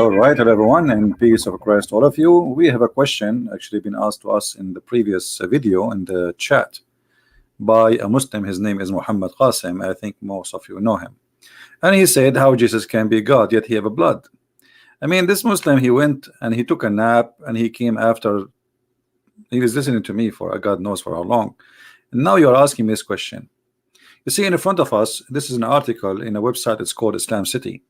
All right, hello everyone, and peace of Christ to all of you. We have a question actually been asked to us in the previous video in the chat by a Muslim. His name is Muhammad Qasim. I think most of you know him. And he said how Jesus can be God yet he have a blood. I mean, this Muslim, he went and he took a nap and he came after. He was listening to me for God knows for how long. And now you're asking me this question. You see in front of us, this is an article in a website. It's called Islam City.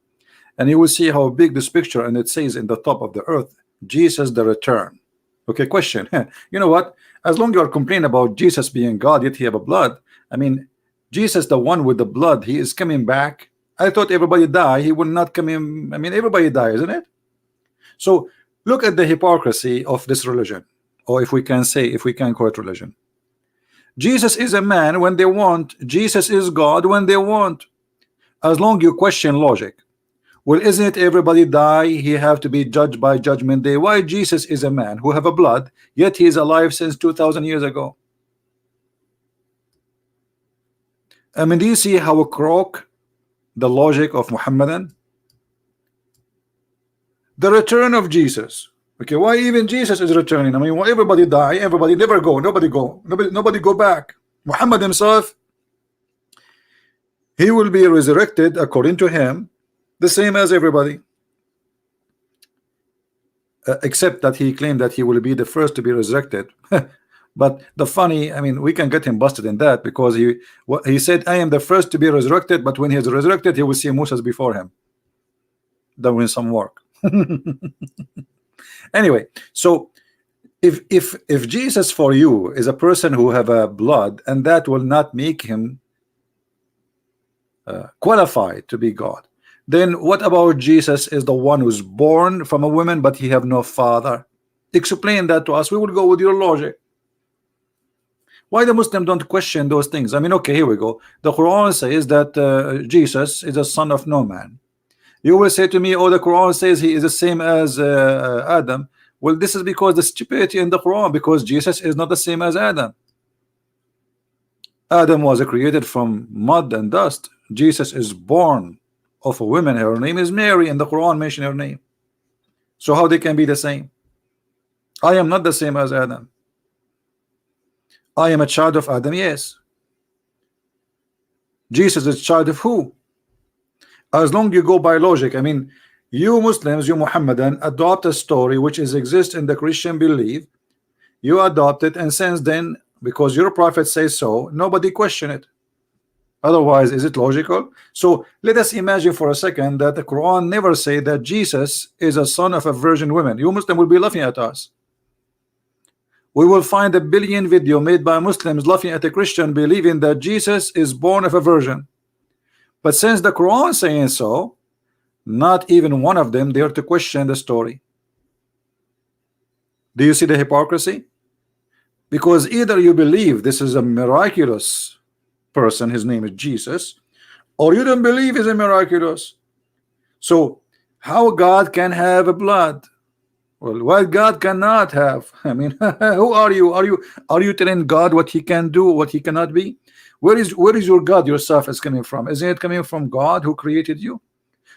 And you will see how big this picture, and it says in the top of the earth, Jesus the return. Okay, question. You know what? As long as you are complaining about Jesus being God, yet he have a blood. I mean, Jesus, the one with the blood, he is coming back. I thought everybody die. He will not come in. I mean, everybody die, isn't it? So look at the hypocrisy of this religion, or if we can say, if we can call it religion. Jesus is a man when they want. Jesus is God when they want. As long as you question logic. Well, isn't it everybody die? He have to be judged by judgment day. Why Jesus is a man who have a blood, yet he is alive since 2,000 years ago? I mean, do you see how crook the logic of Mohammedan? The return of Jesus. Okay, why even Jesus is returning? I mean, why everybody die, everybody never go, nobody go back. Muhammad himself, he will be resurrected according to him, the same as everybody, except that he claimed that he will be the first to be resurrected. But the funny, I mean, we can get him busted in that, because he said, I am the first to be resurrected, but when he is resurrected, he will see Moses before him doing some work. Anyway, so if Jesus for you is a person who have a blood, and that will not make him qualified to be God, then what about Jesus is the one who's born from a woman but he have no father? Explain that to us. We will go with your logic. Why the Muslim don't question those things? I mean, okay, here we go. The Quran says that Jesus is a son of no man. You will say to me, oh, the Quran says he is the same as Adam. Well, this is because the stupidity in the Quran, because Jesus is not the same as Adam. Adam was created from mud and dust. Jesus is born of a woman. Her name is Mary, and the Quran mentioned her name. So how they can be the same? I am not the same as Adam. I am a child of Adam, yes. Jesus is a child of who? As long as you go by logic, I mean, you Muslims, you Muhammadan, adopt a story which exists in the Christian belief. You adopt it, and since then, because your prophet says so, nobody question it. Otherwise, is it logical? So let us imagine for a second that the Quran never say that Jesus is a son of a virgin woman. You Muslim will be laughing at us. We will find a billion video made by Muslims laughing at a Christian believing that Jesus is born of a virgin. But since the Quran saying so, not even one of them dare to question the story. Do you see the hypocrisy? Because either you believe this is a miraculous person, his name is Jesus, or you don't believe he's a miraculous. So how God can have a blood? Well, what God cannot have? I mean, who are you? Are you telling God what he can do, what he cannot be? Where is your God yourself is coming from? Isn't it coming from God who created you?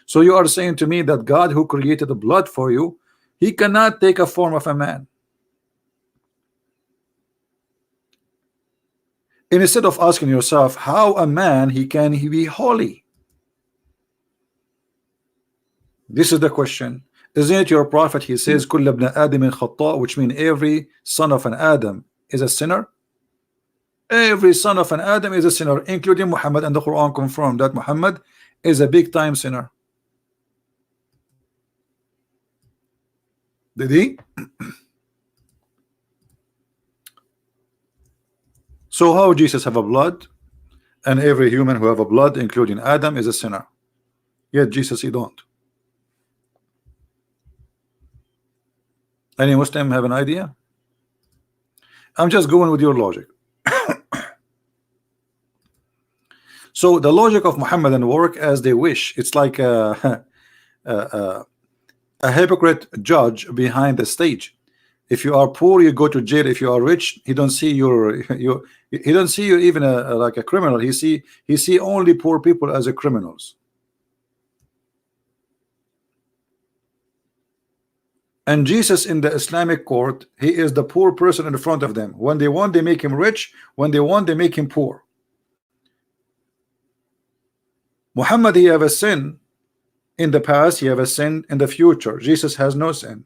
So you are saying to me that God who created the blood for you, he cannot take a form of a man. And instead of asking yourself how a man he be holy, this is the question. Isn't it your prophet? He says, "Kull ibn Adam khata," which means every son of an Adam is a sinner. Every son of an Adam is a sinner, including Muhammad, and the Quran confirmed that Muhammad is a big time sinner. Did he? So how Jesus have a blood, and every human who have a blood, including Adam, is a sinner? Yet Jesus he don't. Any Muslim have an idea? I'm just going with your logic. So the logic of Muhammadan work as they wish. It's like a hypocrite judge behind the stage. If you are poor, you go to jail. If you are rich, he don't see he don't see you even like a criminal. He see only poor people as a criminals. And Jesus in the Islamic court, he is the poor person in front of them. When they want, they make him rich. When they want, they make him poor. Muhammad, he have a sin in the past, he have a sin in the future. Jesus has no sin.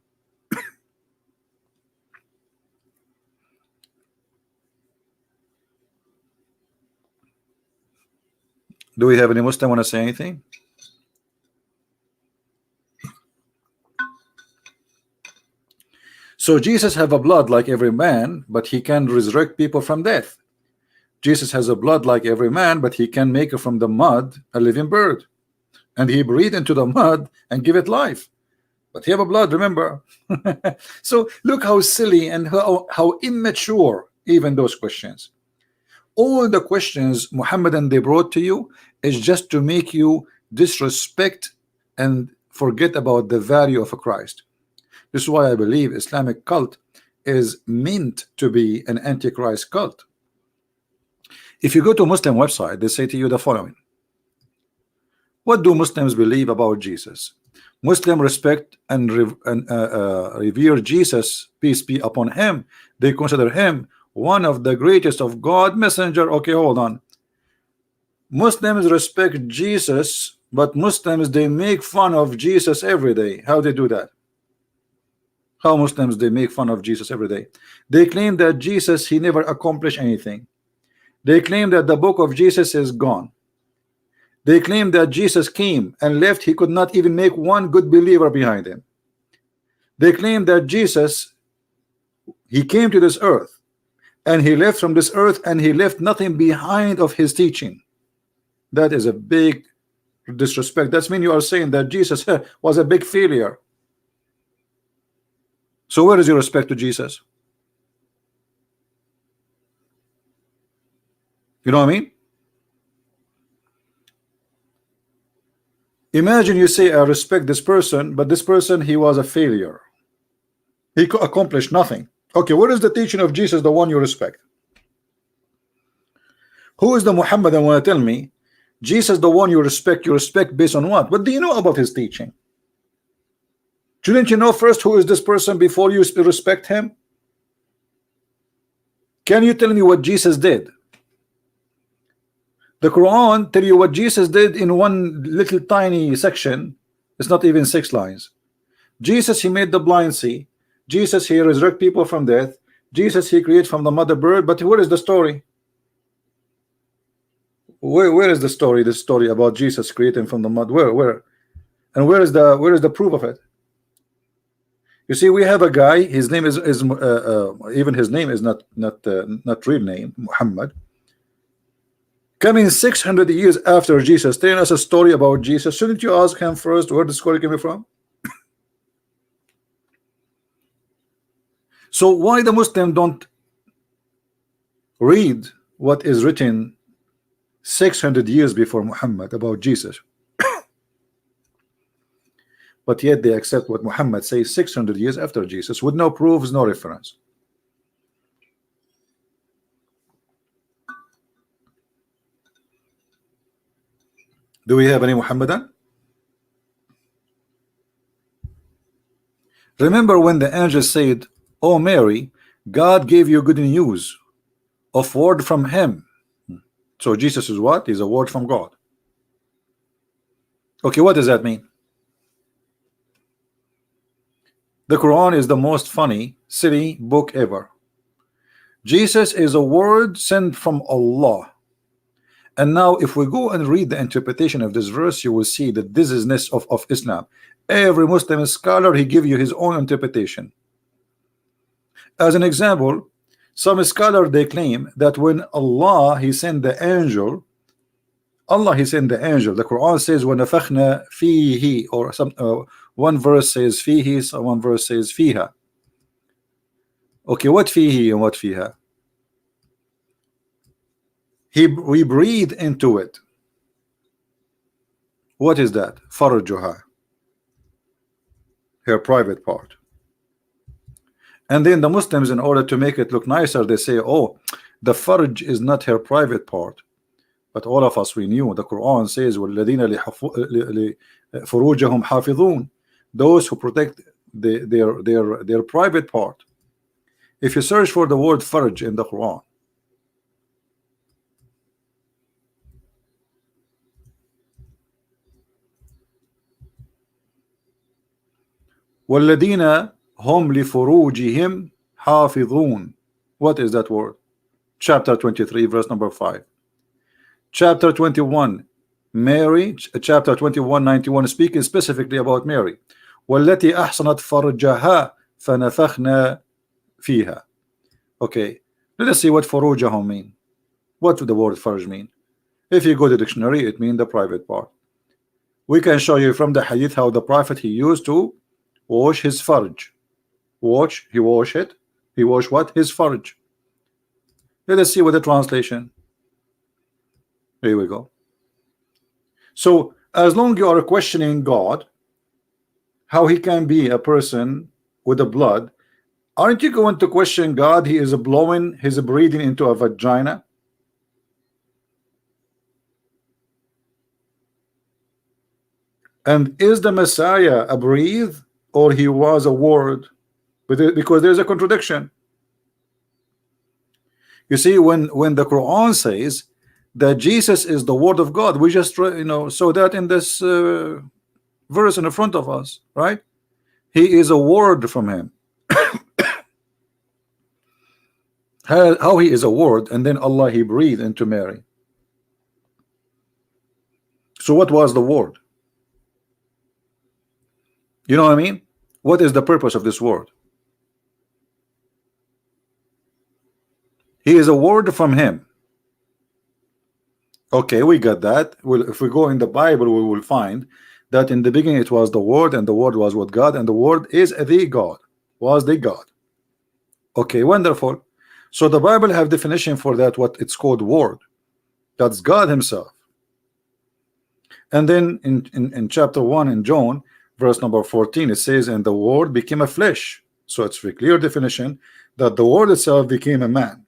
Do we have any Muslim want to say anything? So Jesus have a blood like every man, but he can resurrect people from death. Jesus has a blood like every man, but he can make from the mud a living bird, and he breathed into the mud and give it life. But he have a blood, remember? So look how silly and how immature even those questions. All the questions Mohammedan they brought to you is just to make you disrespect and forget about the value of a Christ. This is why I believe Islamic cult is meant to be an antichrist cult. If you go to Muslim website, they say to you the following: what do Muslims believe about Jesus? Muslims respect and revere Jesus, peace be upon him. They consider him one of the greatest of God messenger. Okay, hold on. Muslims respect Jesus, but Muslims they make fun of Jesus every day. How they do that? How Muslims they make fun of Jesus every day? They claim that Jesus he never accomplished anything. They claim that the book of Jesus is gone. They claim that Jesus came and left. He could not even make one good believer behind him. They claim that Jesus he came to this earth and he left from this earth and he left nothing behind of his teaching. That is a big disrespect. That's mean you are saying that Jesus was a big failure. So where is your respect to Jesus? You know what I mean? Imagine you say I respect this person, but this person he was a failure. He accomplished nothing. Okay, what is the teaching of Jesus, the one you respect? Who is the Muhammadan want to tell me? Jesus, the one you respect based on what? What do you know about his teaching? Shouldn't you know first who is this person before you respect him? Can you tell me what Jesus did? The Quran tell you what Jesus did in one little tiny section. It's not even 6 lines. Jesus he made the blind see. Jesus he resurrect people from death. Jesus he created from the mother bird. But where is the story? Where is the story? The story about Jesus creating from the mud. Where? And where is the proof of it? You see, we have a guy. His name is even his name is not real name, Muhammad. Coming 600 years after Jesus, telling us a story about Jesus. Shouldn't you ask him first where the story came from? So why the Muslim don't read what is written 600 years before Muhammad about Jesus? But yet they accept what Muhammad says 600 years after Jesus with no proofs, no reference. Do we have any Muhammadan? Remember when the angel said, "Oh Mary, God gave you good news of word from him." So Jesus is what? He's a word from God. Okay, what does that mean? The Quran is the most funny, silly book ever. Jesus is a word sent from Allah. And now if we go and read the interpretation of this verse, you will see that this is of Islam. Every Muslim scholar, he give you his own interpretation. As an example, some scholar they claim that when Allah he sent the angel, the Quran says وَنَفَخْنَا فِيهِ, or some one verse says fihi, so one verse says fiha. Okay, what fihi and what fiha? We breathe into it. What is that? Farjuha, her private part. And then the Muslims, in order to make it look nicer, they say, oh, the farj is not her private part. But all of us, we knew the Quran says وَالَّذِينَ لِفُرُوجَهُمْ حَافِظُونَ, those who protect their private part. If you search for the word farj in the Quran, وَالَّذِينَ هُمْ لِفُرُوجِهِمْ حَافِظُونَ. What is that word? Chapter 23, verse number 5. Chapter 21, Mary, chapter 21, 91, speaking specifically about Mary. وَالَّتِي أَحْصَنَتْ فَرْجَهَا فَنَفَخْنَا فِيهَا. Okay, let us see what فُرُوجَهُم mean. What do the word farj mean? If you go to the dictionary, it means the private part. We can show you from the hadith how the prophet he used to wash his farj. He washed it. He washed what? His farj. Let us see what the translation. Here we go. So as long you are questioning God, how he can be a person with the blood, aren't you going to question God? He is blowing, he's breathing into a vagina. And is the Messiah a breathe, or he was a word? Because there's a contradiction. You see, when the Quran says that Jesus is the word of God, we just saw that in this verse in the front of us, right? He is a word from him. How he is a word, and then Allah he breathed into Mary. So what was the word? You know what I mean? What is the purpose of this word? He is a word from him. Okay, we got that. Well, if we go in the Bible, we will find that in the beginning it was the word, and the word was with God, and the word is the God, was the God. Okay, wonderful. So the Bible have definition for that, what it's called word. That's God himself. And then in chapter 1 in John, verse number 14, it says, and the word became a flesh. So it's a clear definition that the word itself became a man.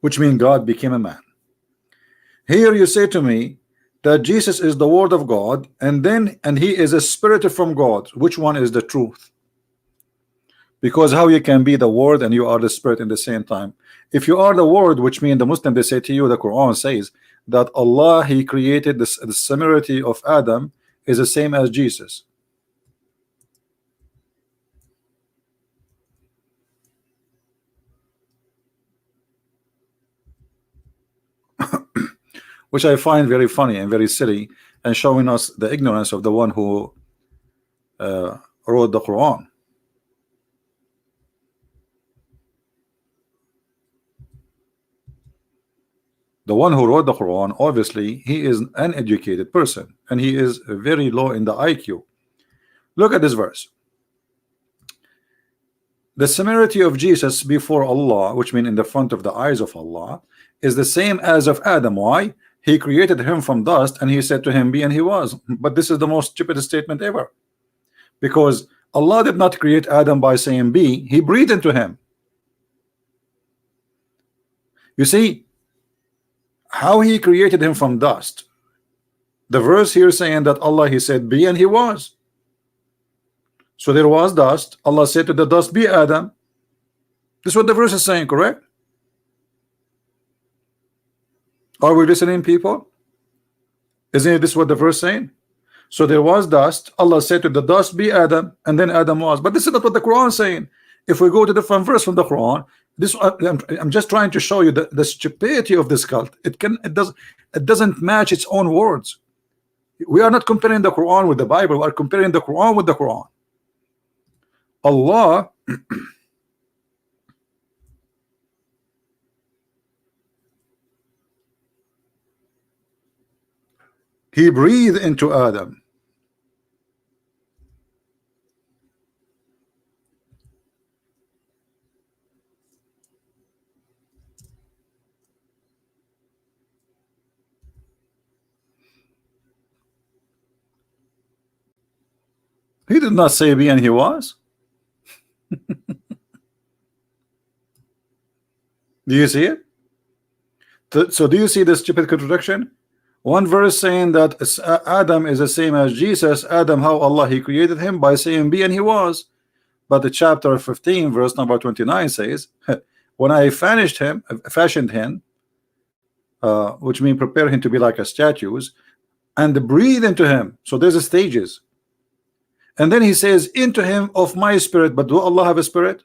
Which means God became a man. Here you say to me that Jesus is the word of God, and he is a spirit from God. Which one is the truth? Because how you can be the word and you are the spirit in the same time? If you are the word, which means the Muslim, they say to you, the Quran says that Allah he created the similarity of Adam is the same as Jesus. Which I find very funny and very silly, and showing us the ignorance of the one who wrote the Quran. The one who wrote the Quran, obviously he is an uneducated person, and he is very low in the IQ. Look at this verse. The similarity of Jesus before Allah, which means in the front of the eyes of Allah, is the same as of Adam. Why? He created him from dust, and he said to him, be, and he was. But this is the most stupidest statement ever, because Allah did not create Adam by saying be, he breathed into him. You see how he created him from dust. The verse here saying that Allah he said be, and he was. So there was dust. Allah said to the dust, be Adam. This is what the verse is saying, correct? Are we listening, people? Isn't this what the verse saying? So there was dust. Allah said to the dust, be Adam, and then Adam was. But this is not what the Quran is saying. If we go to the different verse from the Quran, this I'm just trying to show you the stupidity of this cult. It doesn't match its own words. We are not comparing the Quran with the Bible. We are comparing the Quran with the Quran. Allah he breathed into Adam. He did not say be, and he was. Do you see it? So do you see the stupid contradiction? One verse saying that Adam is the same as Jesus. Adam, how Allah he created him by saying be, and he was. But the chapter 15 verse number 29 says, when I fashioned him, which means prepare him to be like a statues, and breathe into him. So there's a stages. And then he says into him of my spirit. But do Allah have a spirit?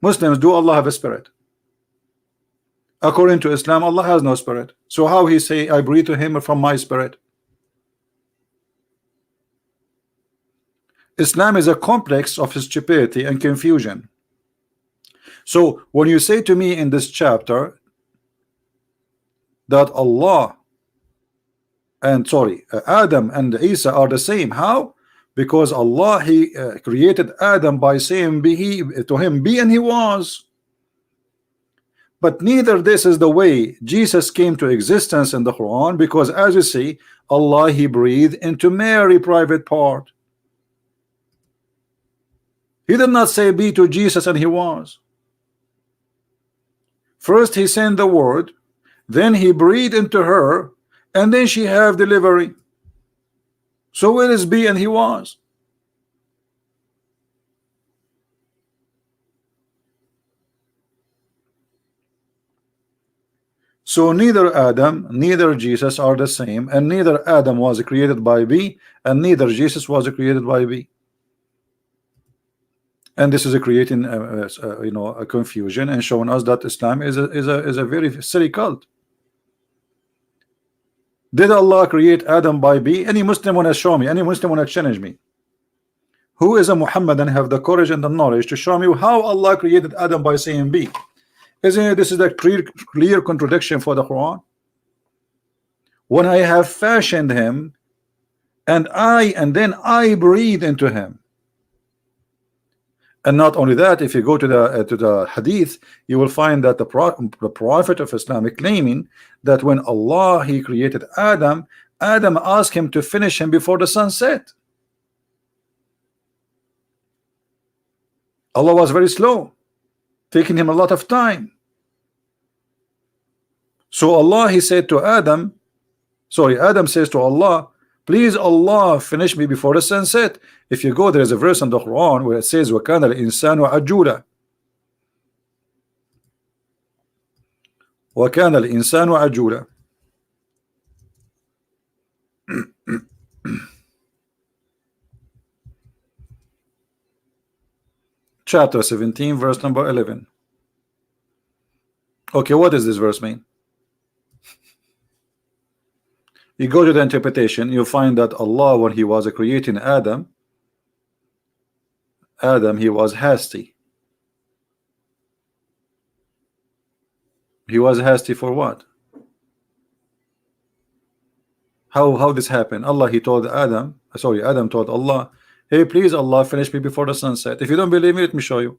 Muslims, do Allah have a spirit? According to Islam, Allah has no spirit. So how he say I breathe to him from my spirit? Islam is a complex of stupidity and confusion. So when you say to me in this chapter that Allah and Adam and Isa are the same, how? Because Allah he created Adam by saying be, to him be, and he was. But neither this is the way Jesus came to existence in the Quran, because as you see, Allah he breathed into Mary private part. He did not say be to Jesus and he was. First he sent the word, then he breathed into her, and then she have delivery. So where is be and he was? So neither Adam, neither Jesus are the same, and neither Adam was created by be, and neither Jesus was created by be. And this is creating you know, a confusion and showing us that Islam is a very silly cult. Did Allah create Adam by be? Any Muslim want to show me? Any Muslim want to challenge me? Who is a Muhammadan have the courage and the knowledge to show me how Allah created Adam by saying be? Isn't it this is a clear contradiction for the Quran? When I have fashioned him, and then I breathe into him. And not only that, if you go to the hadith, you will find that the prophet of Islam is claiming that when Allah he created Adam, Adam asked him to finish him before the sun set. Allah was very slow, taking him a lot of time. So Allah he said to Adam, Adam says to Allah, please Allah finish me before the sunset. If you go, there is a verse in the Quran where it says وَكَانَ الْإِنسَانُ عَجُولًا وَكَانَ الْإِنسَانُ عَجُولًا. Chapter 17 verse number 11. Okay, what does this verse mean? You go to the interpretation, you find that Allah, when he was creating Adam, he was hasty. He was hasty for what? How this happened? Adam told Allah, hey, please Allah, finish me before the sunset. If you don't believe me, let me show you.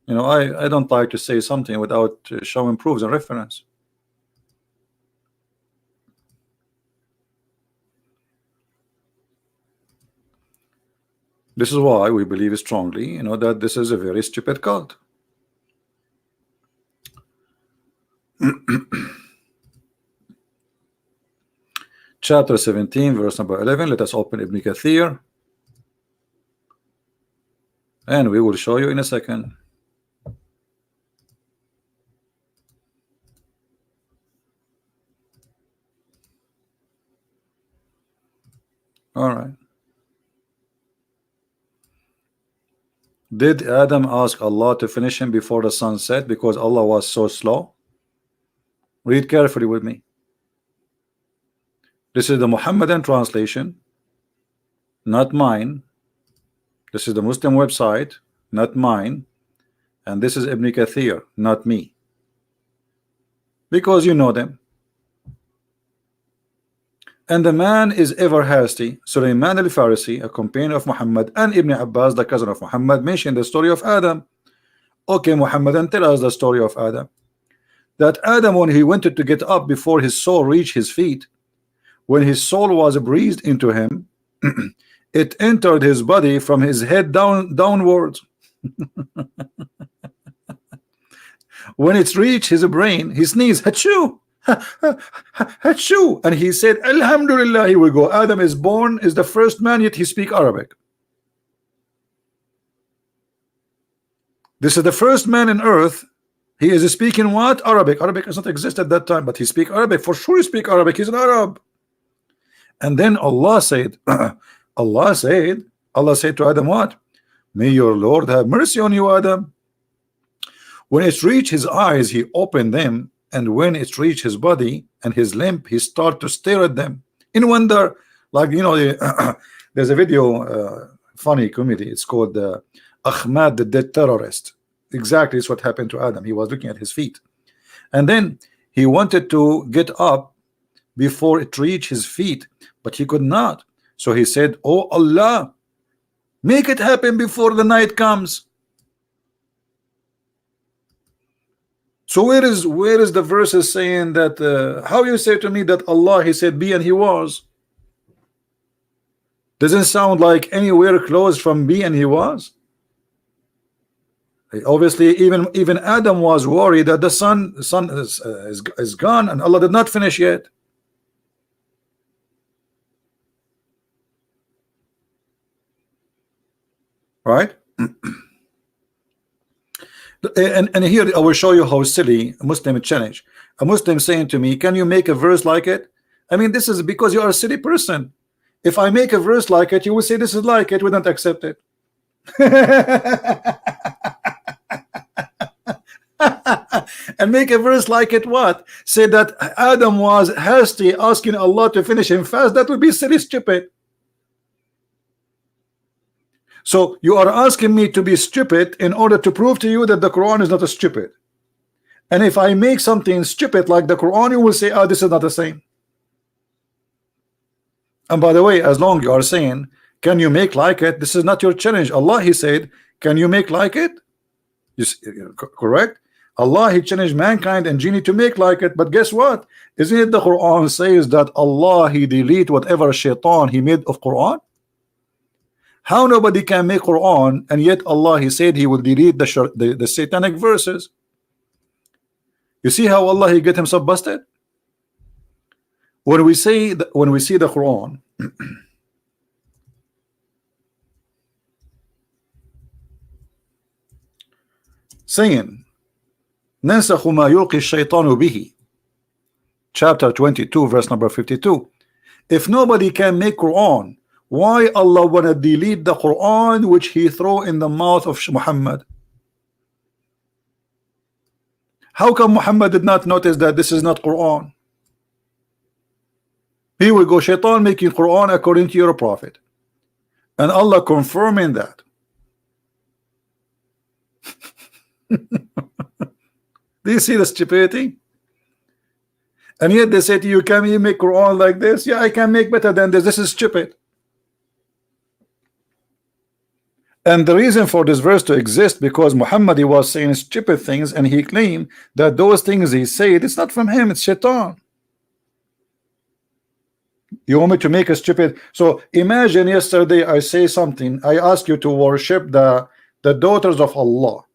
You know, I don't like to say something without showing proofs and reference. This is why we believe strongly, you know, that this is a very stupid cult. Chapter 17 verse number 11. Let us open Ibn Kathir, and we will show you in a second. All right. Did Adam ask Allah to finish him before the sun set because Allah was so slow? Read carefully with me. This is the Mohammedan translation, not mine. This is the Muslim website, not mine. And this is Ibn Kathir, not me. Because you know them. And the man is ever hasty. Sulaiman al-Farisi, a companion of Muhammad, and Ibn Abbas, the cousin of Muhammad, mentioned the story of Adam. Okay, Muhammadan, tell us the story of Adam. That Adam, when he wanted to get up before his soul reached his feet, when his soul was breathed into him, it entered his body from his head downwards. When it reached his brain, he sneezed, achoo, Hachu, and he said, Alhamdulillah, here we go. Adam is born, is the first man, yet he speak Arabic. This is the first man in earth. He is speaking what? Arabic. Arabic does not exist at that time, but he speak Arabic. For sure he speak Arabic. He's an Arab. And then Allah said, Allah said to Adam what? May your Lord have mercy on you, Adam. When it reached his eyes, he opened them, and when it reached his body and his limb, he started to stare at them in wonder. Like, you know, there's a video, funny comedy. It's called Ahmad the Dead Terrorist. Exactly, it's what happened to Adam. He was looking at his feet, and then he wanted to get up before it reached his feet, but he could not. So he said, oh Allah, make it happen before the night comes. So where is the verses saying that how you say to me that Allah, he said be and he was? Doesn't sound like anywhere close from be and he was. Obviously even Adam was worried that the sun is gone and Allah did not finish yet. Right? And here I will show you how silly a Muslim challenge. A Muslim saying to me, can you make a verse like it? I mean, this is because you are a silly person. If I make a verse like it, you will say this is like it, we don't accept it. And make a verse like it what? Say that Adam was hasty asking Allah to finish him fast. That would be silly, stupid. So you are asking me to be stupid in order to prove to you that the Quran is not a stupid. And if I make something stupid like the Quran, you will say, oh, this is not the same. And by the way, as long you are saying, can you make like it? This is not your challenge. Allah, he said, can you make like it? You see, correct? Allah, he challenged mankind and genie to make like it. But guess what? Isn't it the Quran says that Allah, he delete whatever shaitan he made of Quran? How nobody can make Quran, and yet Allah, he said he will delete the satanic verses. You see how Allah, he get himself busted? When we see the Quran saying ننسخ ما يلقي الشيطان به, chapter 22 verse number 52, if nobody can make Quran, why Allah wanna delete the Quran which he threw in the mouth of Muhammad? How come Muhammad did not notice that this is not Quran? Here we go, shaitan making Quran according to your prophet, and Allah confirming that. Do you see the stupidity? And yet they say to you, can you make Quran like this? Yeah, I can make better than this. This is stupid. And the reason for this verse to exist, because Muhammad, he was saying stupid things, and he claimed that those things he said, it's not from him, it's shaitan. You want me to make a stupid? So imagine yesterday I say something, I ask you to worship the daughters of Allah.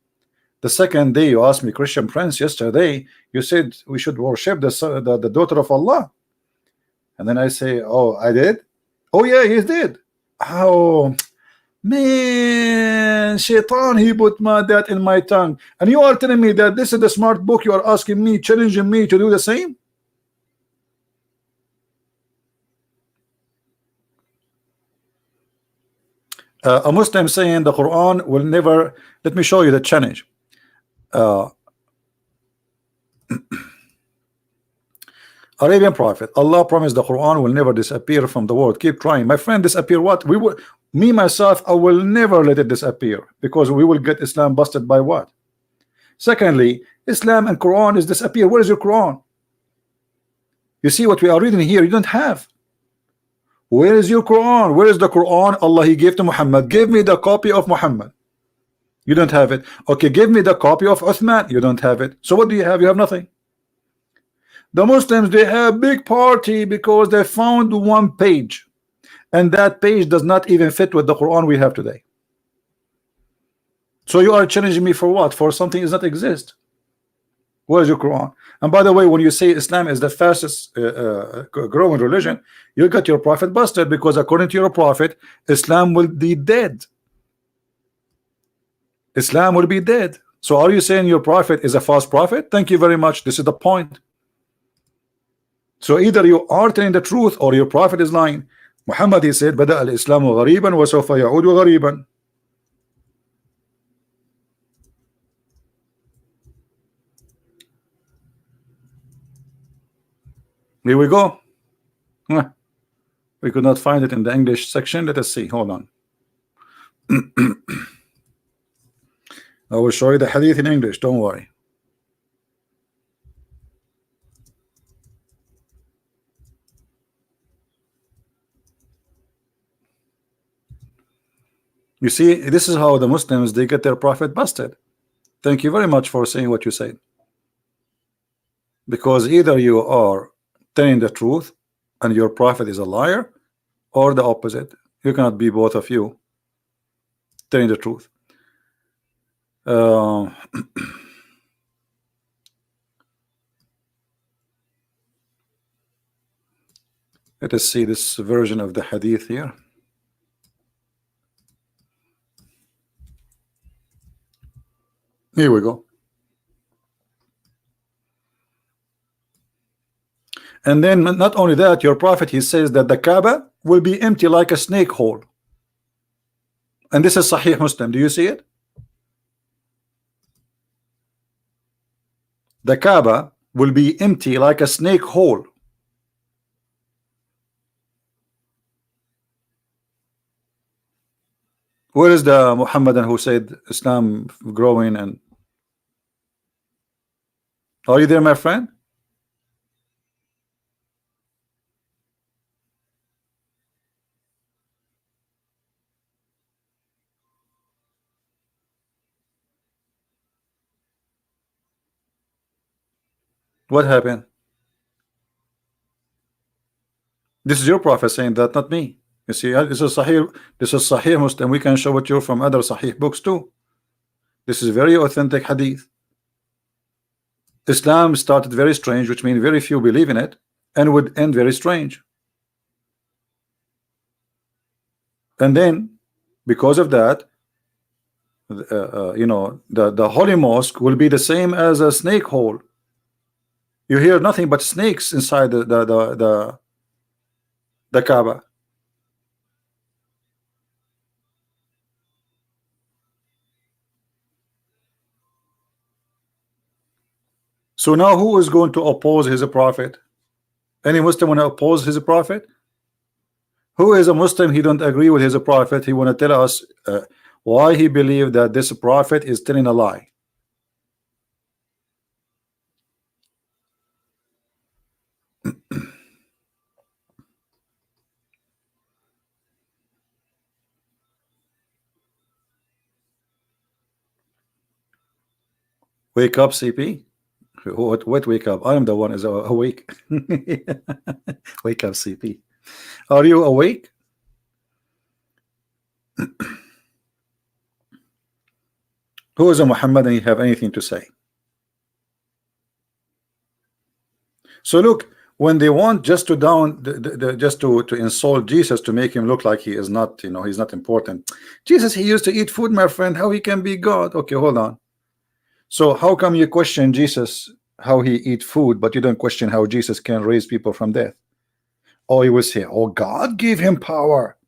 The second day you asked me, Christian Prince, yesterday you said we should worship the daughter of Allah. And then I say, oh, I did? Oh yeah, he did. Oh man, shaitan, he put that in my tongue. And you are telling me that this is the smart book, you are asking me, challenging me to do the same? A Muslim saying the Quran will never, let me show you the challenge. Arabian prophet, Allah promised the Quran will never disappear from the world. Keep trying, my friend. Disappear what? We will, me myself, I will never let it disappear, because we will get Islam busted by what? Secondly, Islam and Quran is disappear. Where is your Quran? You see what we are reading here, you don't have. Where is your Quran? Where is the Quran Allah he gave to Muhammad? Give me the copy of Muhammad. You don't have it. Okay, give me the copy of Uthman. You don't have it. So what do you have? You have nothing. The Muslims, they have big party because they found one page, and that page does not even fit with the Quran we have today. So you are challenging me for what? For something that does not exist. Where is your Quran? And by the way, when you say Islam is the fastest growing religion, you got your prophet busted, because according to your prophet, Islam will be dead. Islam will be dead. So are you saying your prophet is a false prophet? Thank you very much. This is the point. So either you are telling the truth or your prophet is lying. Muhammad, he said, بدأ الإسلام غريبا وسوف يعود غريبا. Here we go. We could not find it in the English section. Let us see. Hold on. I will show you the hadith in English. Don't worry. You see, this is how the Muslims, they get their prophet busted. Thank you very much for saying what you said. Because either you are telling the truth and your prophet is a liar, or the opposite. You cannot be both of you telling the truth. Let us see this version of the hadith here. Here we go. And then not only that, your prophet, he says that the Kaaba will be empty like a snake hole. And this is Sahih Muslim. Do you see it? The Kaaba will be empty like a snake hole. Where is the Mohammedan who said Islam growing? And are you there, my friend? What happened? This is your prophet saying that, not me. You see, this is Sahih Muslim. We can show it you from other Sahih books too. This is very authentic hadith. Islam started very strange, which means very few believe in it, and would end very strange. And then, because of that, you know, the holy mosque will be the same as a snake hole. You hear nothing but snakes inside the Kaaba. So now who is going to oppose his prophet? Any Muslim want to oppose his prophet? Who is a Muslim, he don't agree with his prophet, he want to tell us why he believed that this prophet is telling a lie? Wake up, CP. What wake up? I am the one is awake. Wake up, CP. Are you awake? Who is a Muhammad and you have anything to say? So look, when they want just to just to insult Jesus, to make him look like he is not, you know, he's not important. Jesus, he used to eat food, my friend. How he can be God? Okay, hold on. So how come you question Jesus how he eat food, but you don't question how Jesus can raise people from death? Oh, you will say, oh, God gave him power.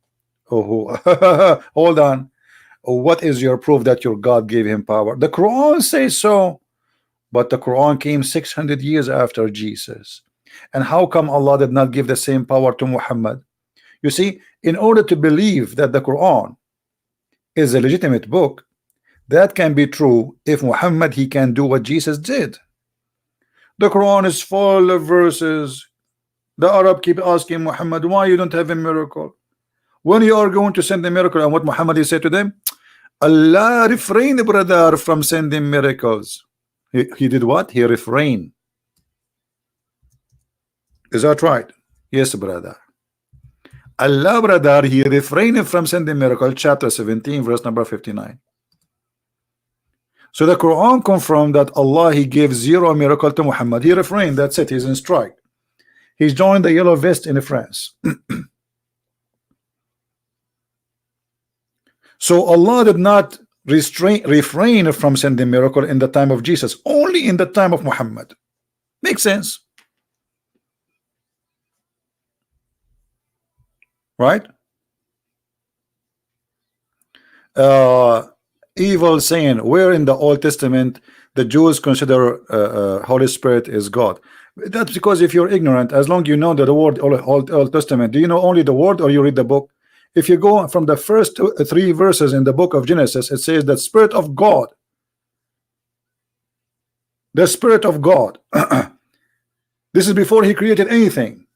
Oh, hold on. Oh, what is your proof that your God gave him power? The Quran says so, but the Quran came 600 years after Jesus. And how come Allah did not give the same power to Muhammad? You see, in order to believe that the Quran is a legitimate book, that can be true if Muhammad, he can do what Jesus did. The Quran is full of verses. The Arab keep asking Muhammad, why you don't have a miracle? When you are going to send a miracle, and what Muhammad he said to them, Allah refrained, brother, from sending miracles. He did what? He refrained. Is that right? Yes, brother. Allah, brother, he refrained from sending miracle. Chapter 17, verse number 59. So the Quran confirmed that Allah, He gave zero miracle to Muhammad. He refrained. That's it. He's in strike. He's joined the yellow vest in France. So Allah did not refrain from sending miracle in the time of Jesus, only in the time of Muhammad. Makes sense, right? Evil saying, where in the Old Testament the Jews consider Holy Spirit is God? That's because if you're ignorant, as long you know that the word Old Testament, do you know only the word or you read the book? If you go from the first 3 verses in the book of Genesis, it says that Spirit of God, the Spirit of God. This is before He created anything.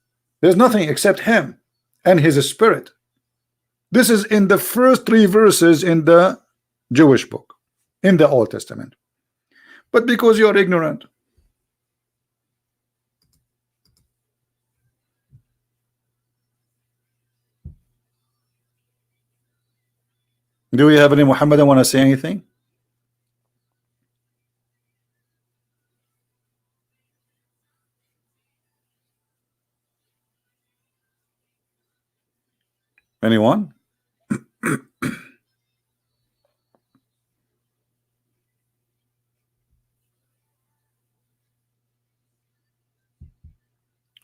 There's nothing except Him and His Spirit. This is in the first 3 verses in the Jewish book, in the Old Testament. But because you are ignorant, do we have any Muhammadan want to say anything? Anyone?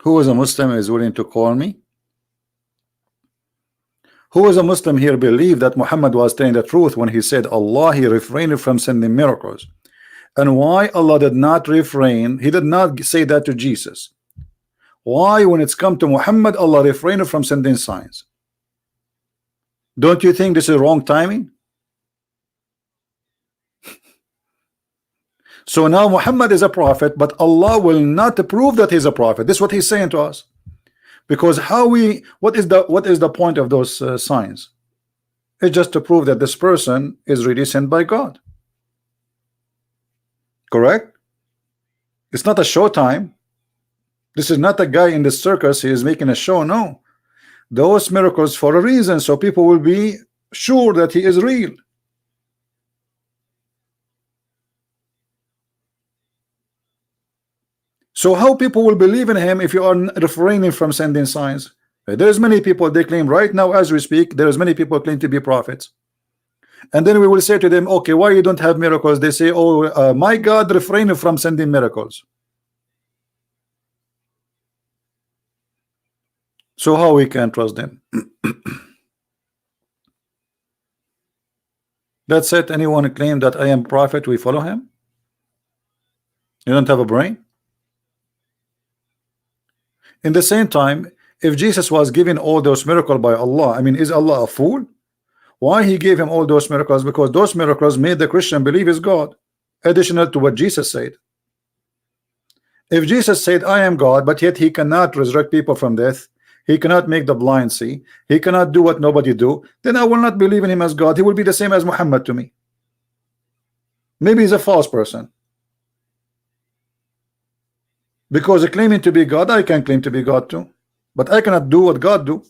Who is a Muslim is willing to call me? Who is a Muslim here believe that Muhammad was telling the truth when he said Allah, He refrained from sending miracles? And why Allah did not refrain? He did not say that to Jesus. Why when it's come to Muhammad, Allah refrained from sending signs? Don't you think this is wrong timing? So now Muhammad is a prophet, but Allah will not prove that he's a prophet. This is what He's saying to us. Because what is the point of those signs? It's just to prove that this person is really sent by God. Correct? It's not a show time. This is not a guy in the circus. He is making a show. No, those miracles for a reason, so people will be sure that he is real. So how people will believe in him if you are refraining from sending signs? There's many people, they claim right now as we speak, there's many people claim to be prophets. And then we will say to them, okay, why you don't have miracles? They say, oh, my God refrained from sending miracles. So how we can trust them? That's it. Anyone claim that I am prophet, we follow him? You don't have a brain? In the same time, if Jesus was given all those miracles by Allah, I mean, is Allah a fool? Why He gave him all those miracles? Because those miracles made the Christian believe is God, additional to what Jesus said. If Jesus said, I am God, but yet He cannot resurrect people from death, He cannot make the blind see, He cannot do what nobody do, then I will not believe in Him as God. He will be the same as Muhammad to me. Maybe he's a false person. Because claiming to be God, I can claim to be God too, but I cannot do what God do.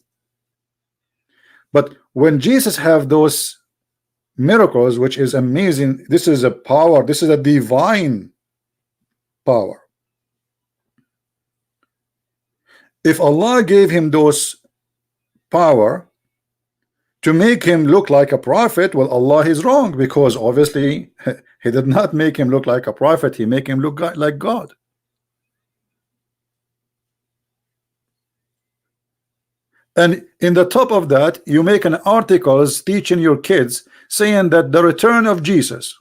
But when Jesus have those miracles, which is amazing, this is a power, this is a divine power. If Allah gave him those power to make him look like a prophet, well, Allah is wrong, because obviously He did not make him look like a prophet. He make him look like God. And in the top of that, you make an articles teaching your kids saying that the return of Jesus.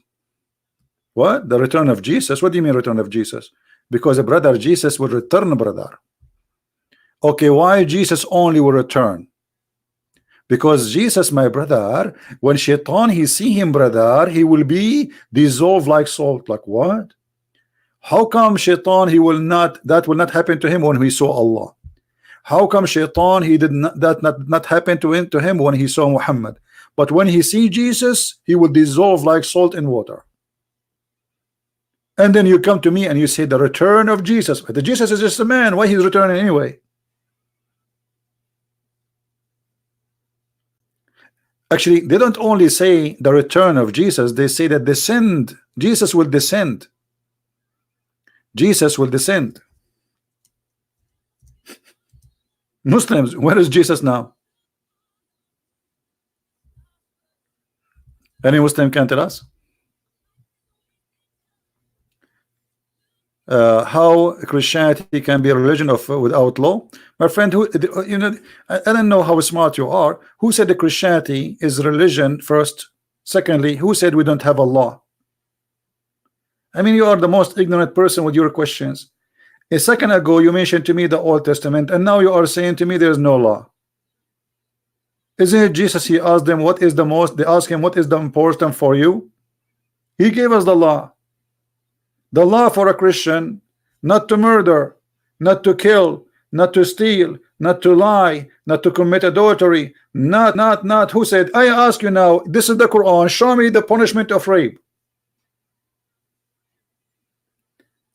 What? The return of Jesus? What do you mean return of Jesus? Because a brother Jesus will return, brother. Okay, why Jesus only will return? Because Jesus, my brother, when Shaitan he see him, brother, he will be dissolved like salt. Like what? How come Shaitan he will not, that will not happen to him when he saw Allah? How come Shaitan he did not, that not happen to him when he saw Muhammad? But when he see Jesus, he will dissolve like salt in water. And then you come to me and you say the return of Jesus. The Jesus is just a man. Why he's returning anyway? Actually, they don't only say the return of Jesus, they say that descend. Jesus will descend. Jesus will descend. Muslims, where is Jesus now? Any Muslim can tell us? How Christianity can be a religion of without law? My friend, who you know, I don't know how smart you are. Who said that Christianity is religion first? Secondly, who said we don't have a law? I mean, you are the most ignorant person with your questions. A second ago, you mentioned to me the Old Testament, and now you are saying to me there is no law. Isn't it Jesus? He asked them, what is the most? They asked him, what is the important for you? He gave us the law. The law for a Christian, not to murder, not to kill, not to steal, not to lie, not to commit adultery, not. Who said? I ask you now, this is the Quran, show me the punishment of rape.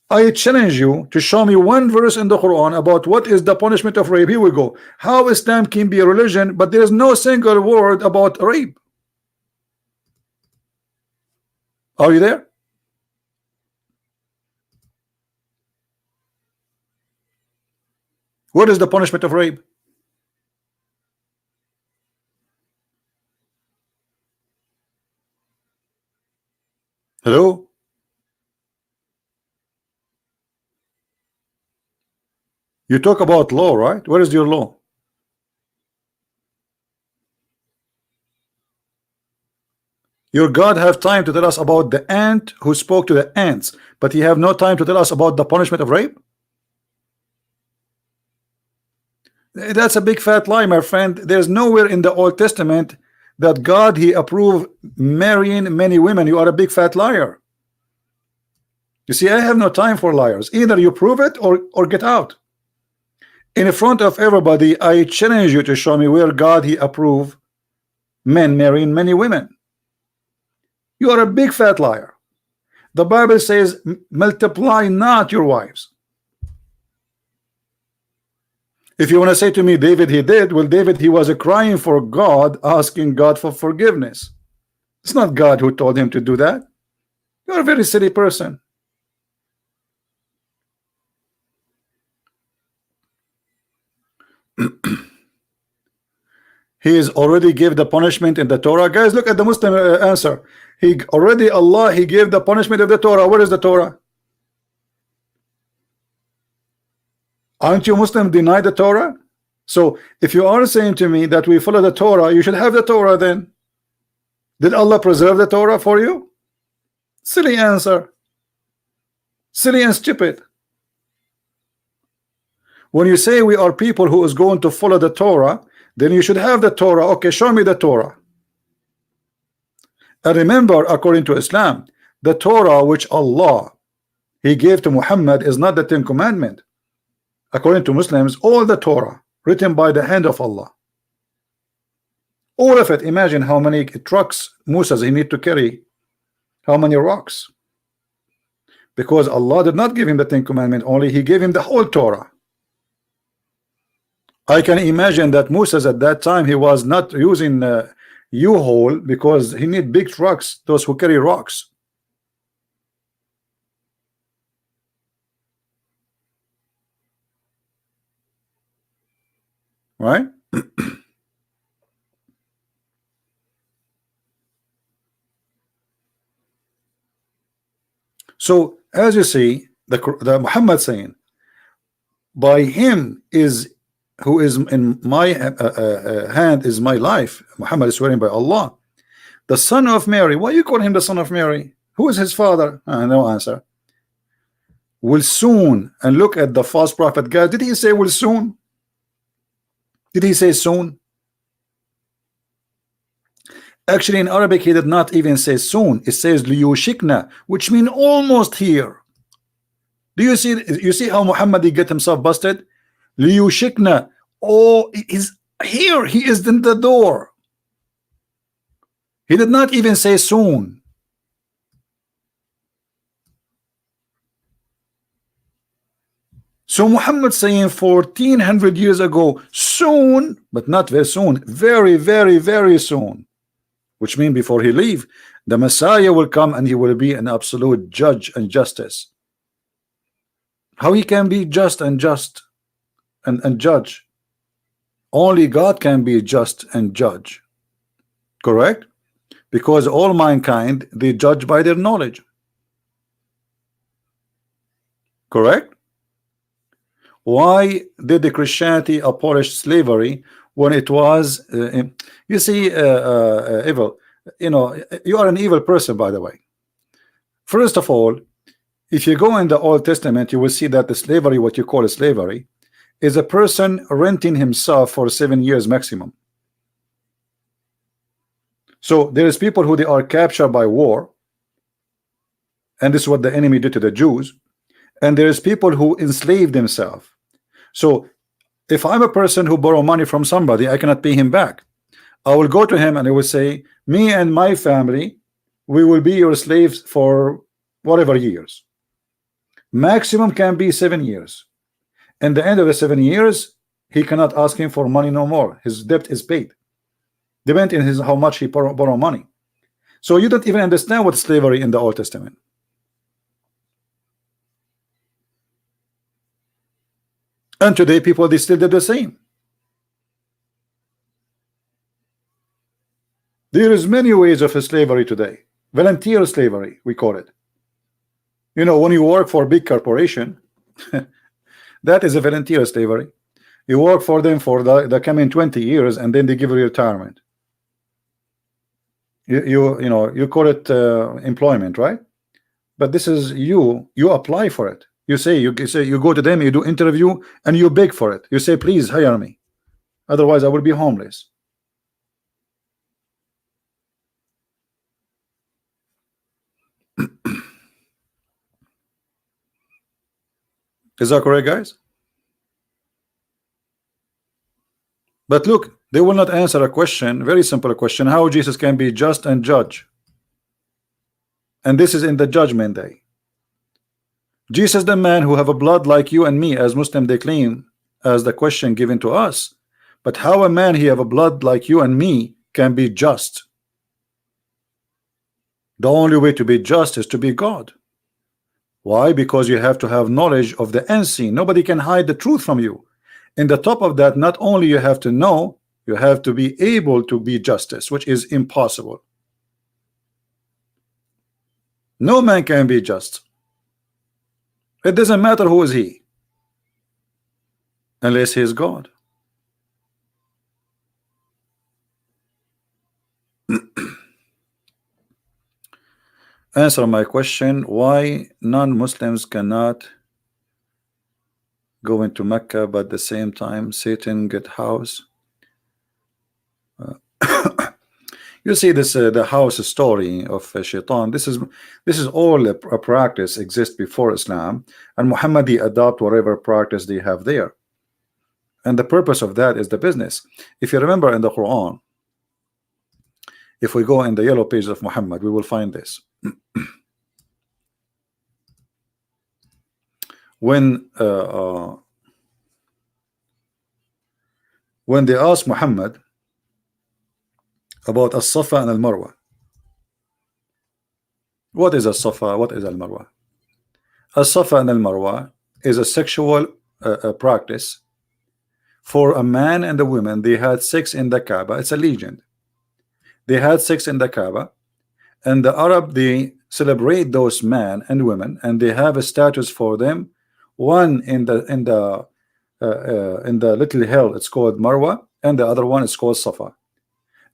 I challenge you to show me one verse in the Quran about what is the punishment of rape. Here we go. How Islam can be a religion, but there is no single word about rape. Are you there? What is the punishment of rape? Hello? You talk about law, right? Where is your law? Your God have time to tell us about the ant who spoke to the ants, but he have no time to tell us about the punishment of rape? That's a big fat lie, my friend. There's nowhere in the Old Testament that God he approved marrying many women. You are a big fat liar. You see, I have no time for liars. Either you prove it or get out. In front of everybody, I challenge you to show me where God he approved men marrying many women. You are a big fat liar. The Bible says, multiply not your wives. If you want to say to me, David he did, well, David he was crying for God, asking God for forgiveness. It's not God who told him to do that. You're a very silly person. He is already gave the punishment in the Torah. Guys, look at the Muslim answer. He already, Allah he gave the punishment of the Torah. Where is the Torah? Aren't you Muslim deny the Torah? So if you are saying to me that we follow the Torah, you should have the Torah then. Did Allah preserve the Torah for you? Silly answer. Silly and stupid. When you say we are people who is going to follow the Torah, then you should have the Torah. Okay, show me the Torah. And remember, according to Islam, the Torah which Allah he gave to Muhammad is not the Ten Commandments. According to Muslims, all the Torah written by the hand of Allah, all of it. Imagine how many trucks Moses he need to carry, how many rocks, because Allah did not give him the Ten Commandments only, he gave him the whole Torah. I can imagine that Moses at that time he was not using U-Haul because he need big trucks, those who carry rocks. Right? So as you see, the Muhammad saying, by him is who is in my hand is my life. Muhammad is swearing by Allah. The son of Mary. Why you call him the son of Mary? Who is his father? No answer. Will soon. And look at the false prophet. God, did he say will soon? Did he say soon? Actually, in Arabic, he did not even say soon. It says liyushikna, which means almost here. Do you see? You see how Muhammad he get himself busted? Liyushikna. Oh, he's here. He is in the door. He did not even say soon. So Muhammad saying 1400 years ago, soon, but not very soon, very, very, very soon. which means before he leave, the Messiah will come and he will be an absolute judge and justice. How he can be just and judge? Only God can be just and judge, correct? Because all mankind, they judge by their knowledge, correct? Why did the Christianity abolish slavery when it was you see, evil? You know, you are an evil person, by the way. First of all, if you go in the Old Testament, you will see that the slavery, what you call a slavery, is a person renting himself for 7 years maximum. So there is people who they are captured by war, and this is what the enemy did to the Jews, and there is people who enslave themselves. So if I'm a person who borrow money from somebody, I cannot pay him back. I will go to him and I will say, me and my family, we will be your slaves for whatever years. Maximum can be 7 years. And the end of the 7 years, he cannot ask him for money no more. His debt is paid. Depending on how much he borrow money. So you don't even understand what slavery in the Old Testament. And today people, they still did the same. There is many ways of slavery today. Volunteer slavery, we call it. You know, when you work for a big corporation, that is a volunteer slavery. You work for them for the coming 20 years, and then they give you retirement. You know, you call it employment, right? But this is you apply for it. You go to them, you do interview, and you beg for it. You say, please hire me, otherwise I will be homeless. Is that correct, guys? But look, they will not answer a question, very simple question, how Jesus can be just and judge. And this is in the judgment day. Jesus, the man who have a blood like you and me, as Muslim they claim, as the question given to us. But how a man he have a blood like you and me can be just? The only way to be just is to be God. Why? Because you have to have knowledge of the unseen. Nobody can hide the truth from you. In the top of that, not only you have to know, you have to be able to be justice, which is impossible. No man can be just. It doesn't matter who is he, unless he is God. Answer my question, why non-Muslims cannot go into Mecca, but at the same time Satan get house? You see this the house story of Shaitan. This is all a practice exists before Islam, and Muhammad adopt whatever practice they have there, and the purpose of that is the business. If you remember in the Quran, if we go in the yellow page of Muhammad, we will find this. When they asked Muhammad about As-Safa and Al-Marwa, what is As-Safa, what is Al-Marwa? As-Safa and Al-Marwa is a sexual practice for a man and a woman. They had sex in the Kaaba. It's a legend. They had sex in the Kaaba, and the Arab, they celebrate those men and women, and they have a status for them. One in the little hill, it's called Marwa, and the other one is called Safa.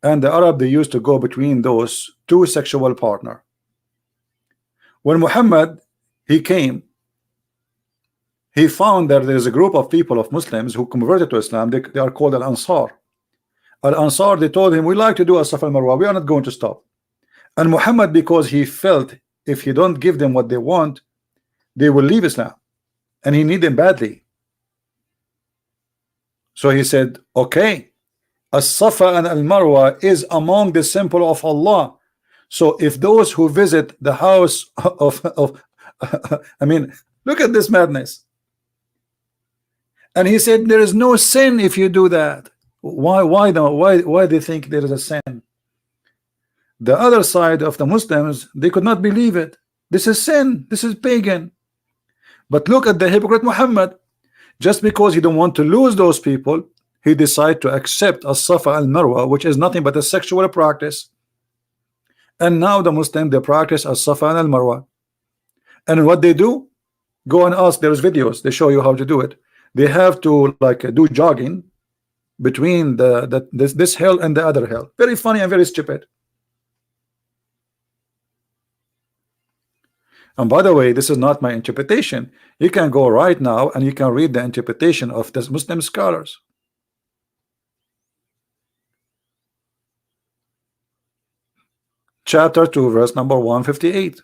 And the Arab, they used to go between those two sexual partner. When Muhammad he came, he found that there is a group of people, of Muslims, who converted to Islam. They are called Al-Ansar. Al-Ansar, they told him, we like to do a Safa al-Marwa, we are not going to stop. And Muhammad, because he felt if he don't give them what they want, they will leave Islam, and he need them badly. So he said, okay, As-Safa and Al-Marwa is among the symbol of Allah. So if those who visit the house of I mean, look at this madness. And he said there is no sin if you do that. Why do they think there is a sin? The other side of the Muslims, they could not believe it. This is sin, this is pagan. But look at the hypocrite Muhammad. Just because he don't want to lose those people, he decided to accept as-Safa and Marwa, which is nothing but a sexual practice. And now the Muslim, they practice as-Safa and Marwa. And what they do, go and ask, there's videos, they show you how to do it. They have to like do jogging between this hill and the other hill. Very funny and very stupid. And by the way, this is not my interpretation. You can go right now and you can read the interpretation of the Muslim scholars. Chapter 2, verse number 158.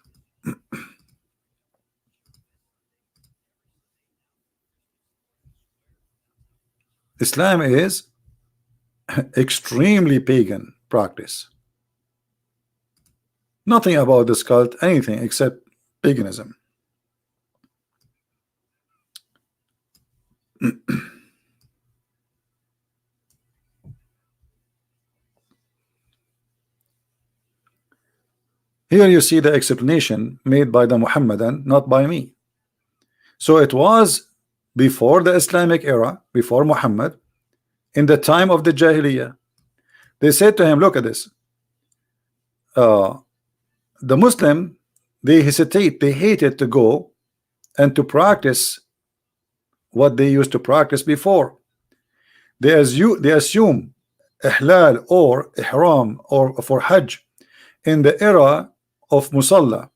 Islam is extremely pagan practice. Nothing about this cult, anything except paganism. Here you see the explanation made by the Mohammedan, not by me. So it was before the Islamic era, before Muhammad, in the time of the Jahiliyyah. They said to him, look at this. The Muslim, they hesitate, they hated to go and to practice what they used to practice before. They assume ihlal or ihram or for Hajj in the era of Musalla,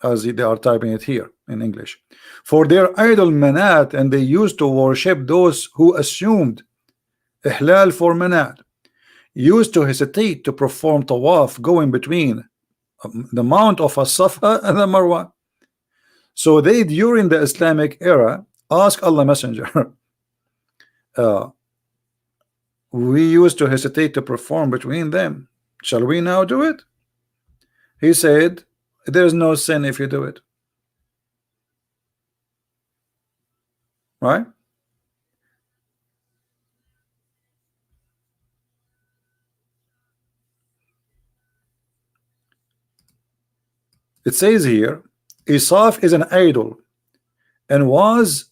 as they are typing it here in English, for their idol Manat, and they used to worship those who assumed ihlal for Manat, used to hesitate to perform tawaf going between the mount of as-Safa and the Marwa. So they, during the Islamic era, ask Allah Messenger, we used to hesitate to perform between them. Shall we now do it? He said, there is no sin if you do it. Right? It says here, Isaf is an idol and was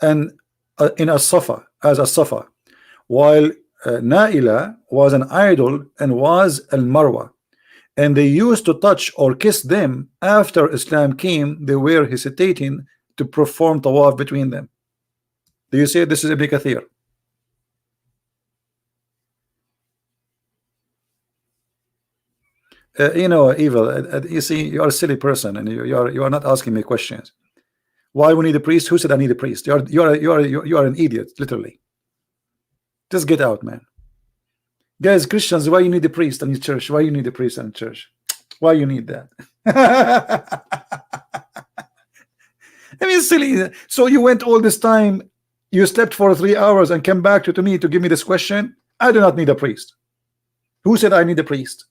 in a Safa, as a Safa, while Naila was an idol and was al Marwa, and they used to touch or kiss them. After Islam came, they were hesitating to perform tawaf between them. Do you see this is Ibn Kathir? You know, evil. You see, you are a silly person, and you are not asking me questions. Why we need a priest? Who said I need a priest? You are an idiot, literally. Just get out, man. Guys, Christians, why you need a priest in your church? Why you need a priest in church? Why you need that? I mean, silly. So you went all this time, you slept for 3 hours and came back to me to give me this question. I do not need a priest. Who said I need a priest?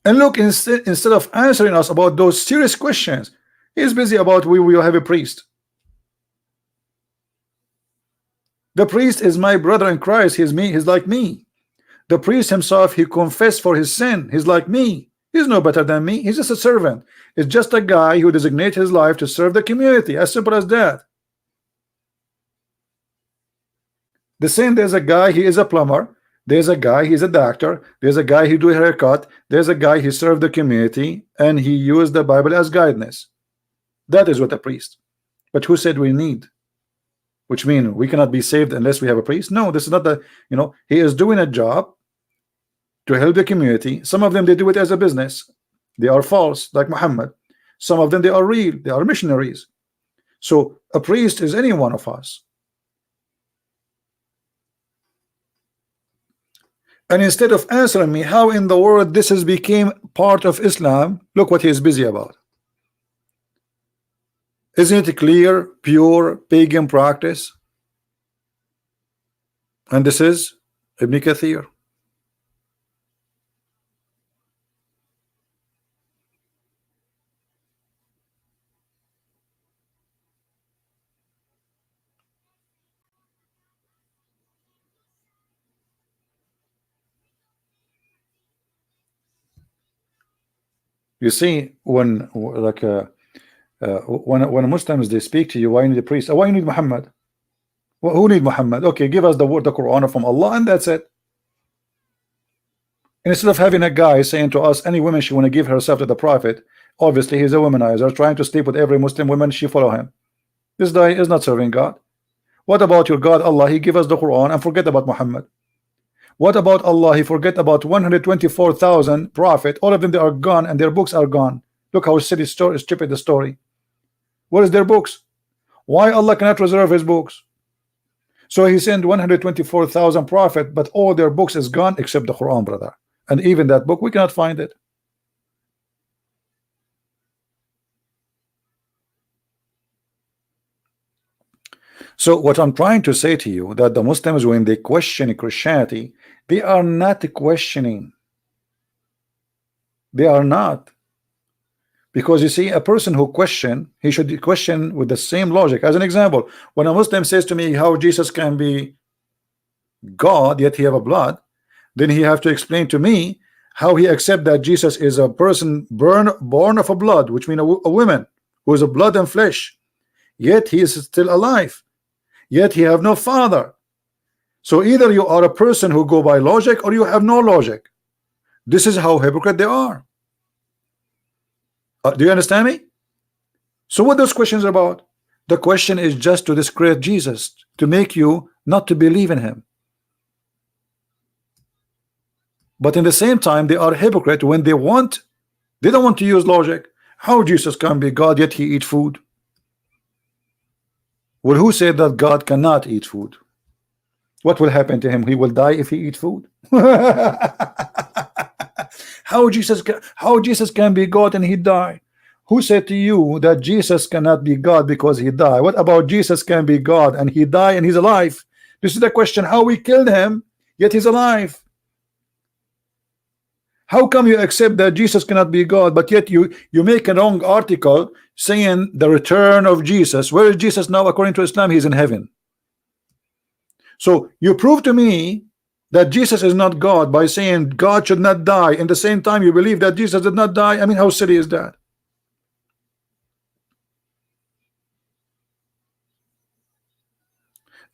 And look, instead of answering us about those serious questions, he's busy about we will have a priest. The priest is my brother in Christ. He's me. He's like me. The priest himself, he confessed for his sin. He's like me. He's no better than me. He's just a servant. It's just a guy who designates his life to serve the community. As simple as that. The same, there's a guy, he is a plumber. There's a guy, he's a doctor. There's a guy who do a haircut. There's a guy who served the community and he used the Bible as guidance. That is what a priest. But who said we need? Which means we cannot be saved unless we have a priest? No, this is not the, you know, he is doing a job to help the community. Some of them, they do it as a business. They are false, like Muhammad. Some of them, they are real. They are missionaries. So a priest is any one of us. And instead of answering me how in the world this has became part of Islam, look what he is busy about. Isn't it clear, pure pagan practice? And this is Ibn Kathir. You see, when like when Muslims they speak to you, why you need a priest? Why you need Muhammad? Who need Muhammad? Okay, give us the word, the Quran from Allah, and that's it. And instead of having a guy saying to us, any woman she want to give herself to the Prophet, obviously he's a womanizer, trying to sleep with every Muslim woman, she follow him. This guy is not serving God. What about your God Allah? He give us the Quran and forget about Muhammad. What about Allah? He forget about 124,000 prophet. All of them, they are gone and their books are gone. Look how silly story, stupid the story. What is their books? Why Allah cannot reserve his books? So he sent 124,000 prophet, but all their books is gone except the Quran, brother. And even that book, we cannot find it. So what I'm trying to say to you, that the Muslims, when they question Christianity, they are not questioning. They are not. Because you see, a person who question, he should question with the same logic. As an example, when a Muslim says to me how Jesus can be God, yet he have a blood, then he have to explain to me how he accept that Jesus is a person born of a blood, which means a woman who is a blood and flesh, yet he is still alive, yet he have no father. So either you are a person who go by logic or you have no logic. This is how hypocrite they are. Do you understand me? So what those questions are about? The question is just to discredit Jesus, to make you not to believe in him. But in the same time, they are hypocrite when they don't want to use logic. How Jesus can be God yet he eat food? Well, who said that God cannot eat food? What will happen to him? He will die if he eat food. How Jesus can be God and he die? Who said to you that Jesus cannot be God because he died? What about Jesus can be God and he died and he's alive? This is the question. How we killed him yet he's alive? How come you accept that Jesus cannot be God, but yet you make a wrong article saying the return of Jesus? Where is Jesus now? According to Islam, he's in heaven. So you prove to me that Jesus is not God by saying God should not die. In the same time, you believe that Jesus did not die. I mean, how silly is that?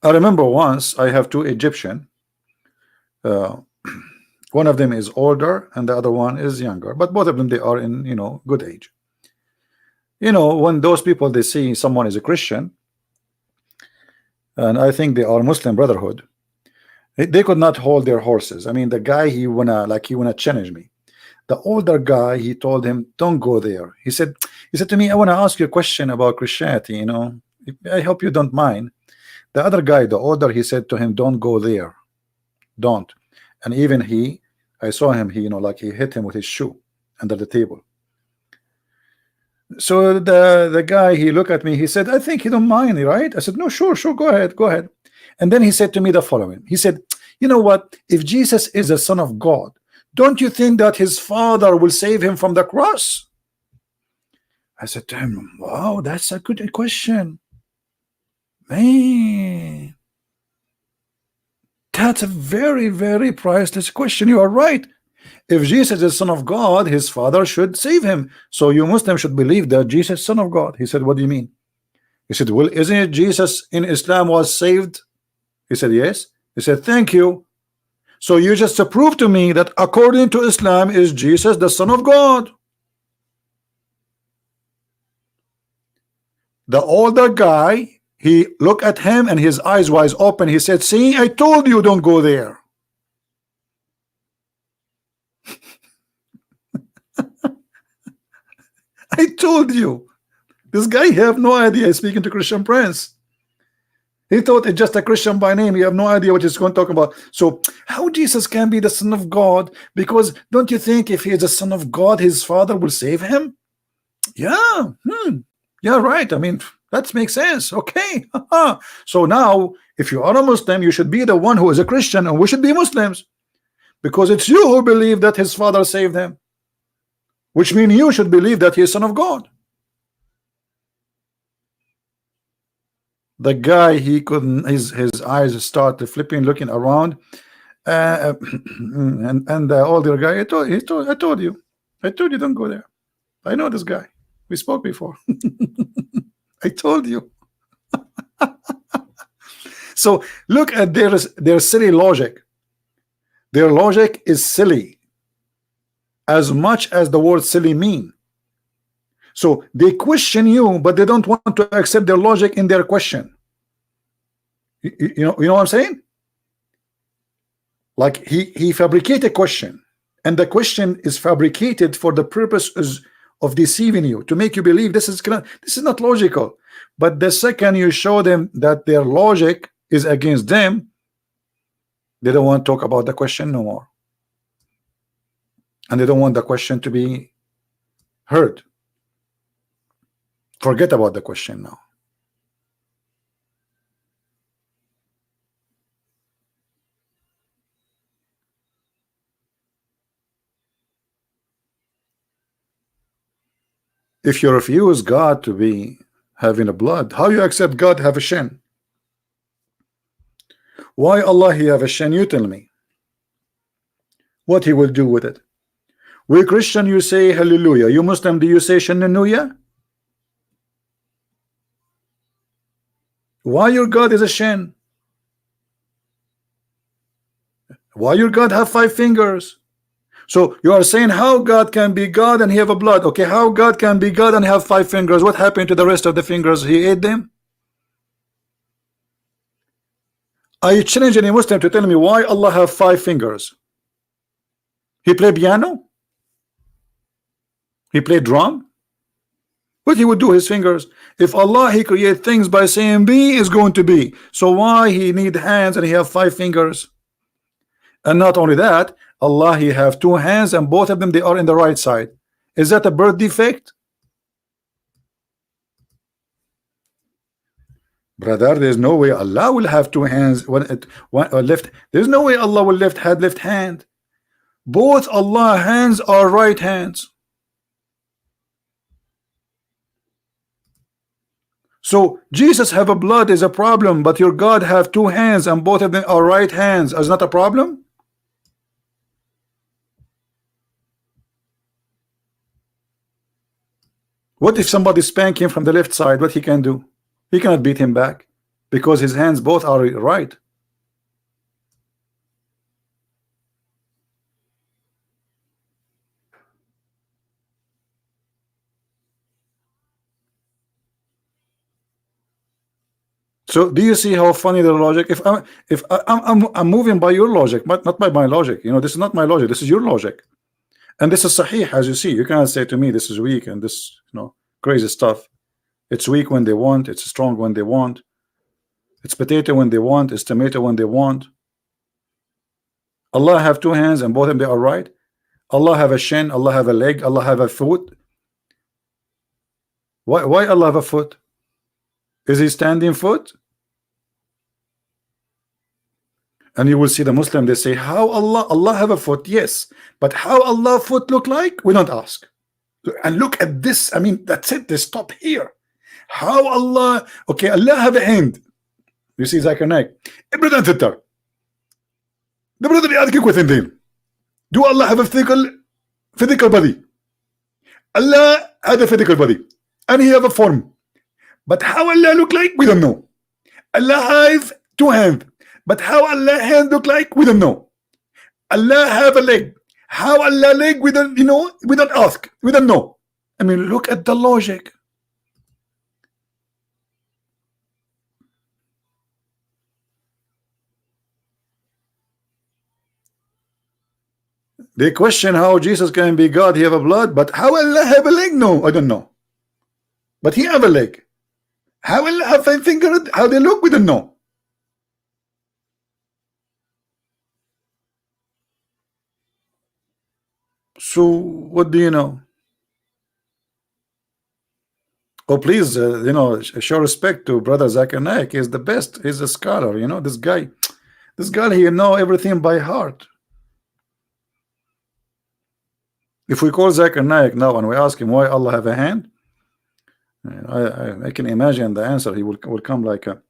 I remember once I have two Egyptian. One of them is older and the other one is younger, but both of them, they are in good age. When those people, they see someone is a Christian, and I think they are Muslim Brotherhood, they could not hold their horses. I mean, the guy, he wanna challenge me. The older guy, he told him, don't go there. He said to me, I want to ask you a question about Christianity, I hope you don't mind. The other guy, the older, he said to him, don't go there, don't. And even I saw him, he hit him with his shoe under the table. So the guy, he looked at me, he said, I think you don't mind, right? I said, no, sure, go ahead. And then he said to me the following. He said, you know what? If Jesus is the Son of God, don't you think that his father will save him from the cross? I said to him, wow, that's a good question. Man, that's a very, very priceless question. You are right. If Jesus is Son of God, his father should save him. So you Muslims should believe that Jesus is Son of God. He said, what do you mean? He said, well, isn't it Jesus in Islam was saved? He said, yes. He said, thank you. So you just prove to me that according to Islam is Jesus the Son of God. The older guy, he looked at him and his eyes wide open. He said, see, I told you don't go there. I told you. This guy, he have no idea he's speaking to Christian Prince. He thought it's just a Christian by name. You have no idea what he's going to talk about. So how Jesus can be the Son of God? Because don't you think if he is the Son of God, his father will save him? Yeah. Yeah, right. I mean, that makes sense. Okay. So now, if you are a Muslim, you should be the one who is a Christian, and we should be Muslims. Because it's you who believe that his father saved him. Which means you should believe that he is Son of God. The guy, he couldn't, his eyes started flipping, looking around, and the older guy, I told you don't go there. I know this guy. We spoke before. I told you. So look at their silly logic. Their logic is silly as much as the word silly mean. So they question you, but they don't want to accept their logic in their question. You know what I'm saying? Like he fabricated a question, and the question is fabricated for the purpose of deceiving you, to make you believe this is not logical. But the second you show them that their logic is against them, they don't want to talk about the question no more, and they don't want the question to be heard. Forget about the question now. If you refuse God to be having a blood, how you accept God have a shin? Why Allah he have a shin? You tell me what he will do with it. We Christian, you say hallelujah. You Muslim, do you say shannuya? Why your God is a shin? Why your God have 5 fingers? So you are saying how God can be God and he have a blood. Okay, how God can be God and have 5 fingers? What happened to the rest of the fingers? He ate them? I challenge any Muslim to tell me why Allah have 5 fingers. He play piano? He play drum? What he would do his fingers? If Allah he create things by saying be is going to be, so why he need hands and he have 5 fingers? And not only that, Allah he have 2 hands and both of them they are in the right side. Is that a birth defect? Brother, there's no way Allah will have 2 hands, one left. There's no way Allah will left hand. Both Allah hands are right hands. So Jesus have a blood is a problem, but your God have 2 hands and both of them are right hands. Is not a problem? What if somebody spank him from the left side? What he can do? He cannot beat him back because his hands both are right. So do you see how funny the logic? If I'm moving by your logic, but not by my logic. You know, this is not my logic. This is your logic, and this is sahih. As you see, you cannot say to me this is weak and this crazy stuff. It's weak when they want. It's strong when they want. It's potato when they want. It's tomato when they want. Allah have 2 hands and both of them they are right. Allah have a shin. Allah have a leg. Allah have a foot. Why Allah have a foot? Is he standing foot? And you will see the Muslim, they say, how Allah have a foot? Yes, but how Allah foot look like? We don't ask. And look at this. I mean, that's it. They stop here. How Allah, okay, Allah have a hand. You see Zakir Naik. Ibradan Tittar. The brother يأتيك within them. Do Allah have a physical body? Allah had a physical body. And he have a form. But how Allah look like? We don't know. Allah have 2 hands. But how Allah hand look like? We don't know. Allah have a leg. How Allah leg? We don't, we don't ask. We don't know. I mean, look at the logic. They question how Jesus can be God. He have a blood, but how Allah have a leg? No, I don't know. But he have a leg. How Allah have 5 fingers? How they look? We don't know. So what do you know? Oh, please, show respect to brother Zakir Naik. He's the best. He's a scholar. This guy, he know everything by heart. If we call Zakir Naik now and we ask him why Allah have a hand, I can imagine the answer. He will come like a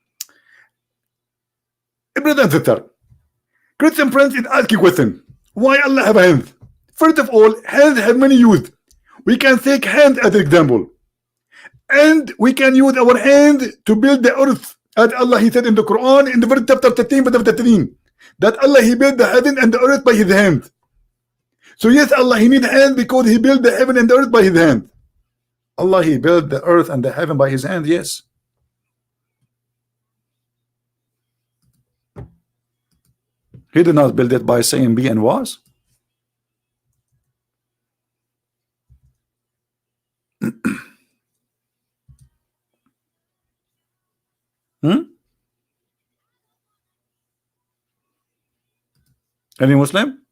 Christian friends is asking question. Why Allah have a hand? First of all, hands have many use. We can take hand as an example, and we can use our hand to build the earth. As Allah, He said in the Quran, in the verse chapter 13, verse 13, that Allah, He built the heaven and the earth by His hand. So yes, Allah, He need hand because He built the heaven and the earth by His hand. Allah, He built the earth and the heaven by His hand, yes. He did not build it by saying be and was. Any Muslim?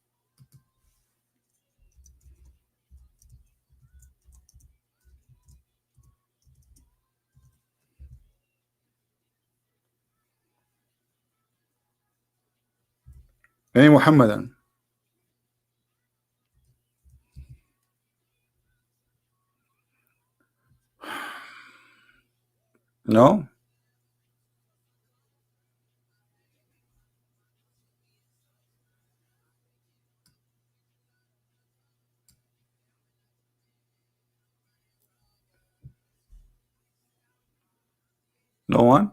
Any Mohammedan? No? No one?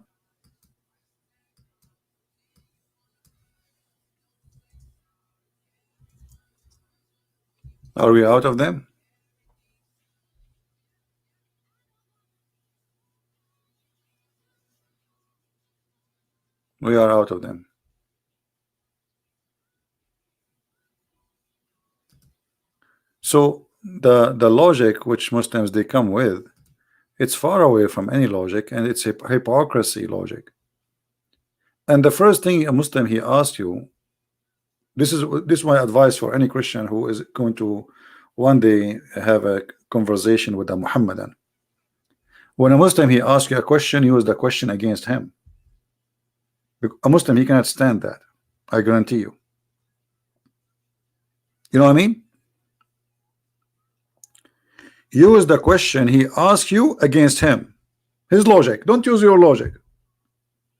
Are we out of them? We are out of them. So the logic which Muslims they come with, it's far away from any logic, and it's hypocrisy logic. And the first thing a Muslim he asks you, this is my advice for any Christian who is going to one day have a conversation with a Muhammadan. When a Muslim he asks you a question, use the question against him. A Muslim he cannot stand that, I guarantee you. You know what I mean? Use the question he asks you against him, his logic. Don't use your logic.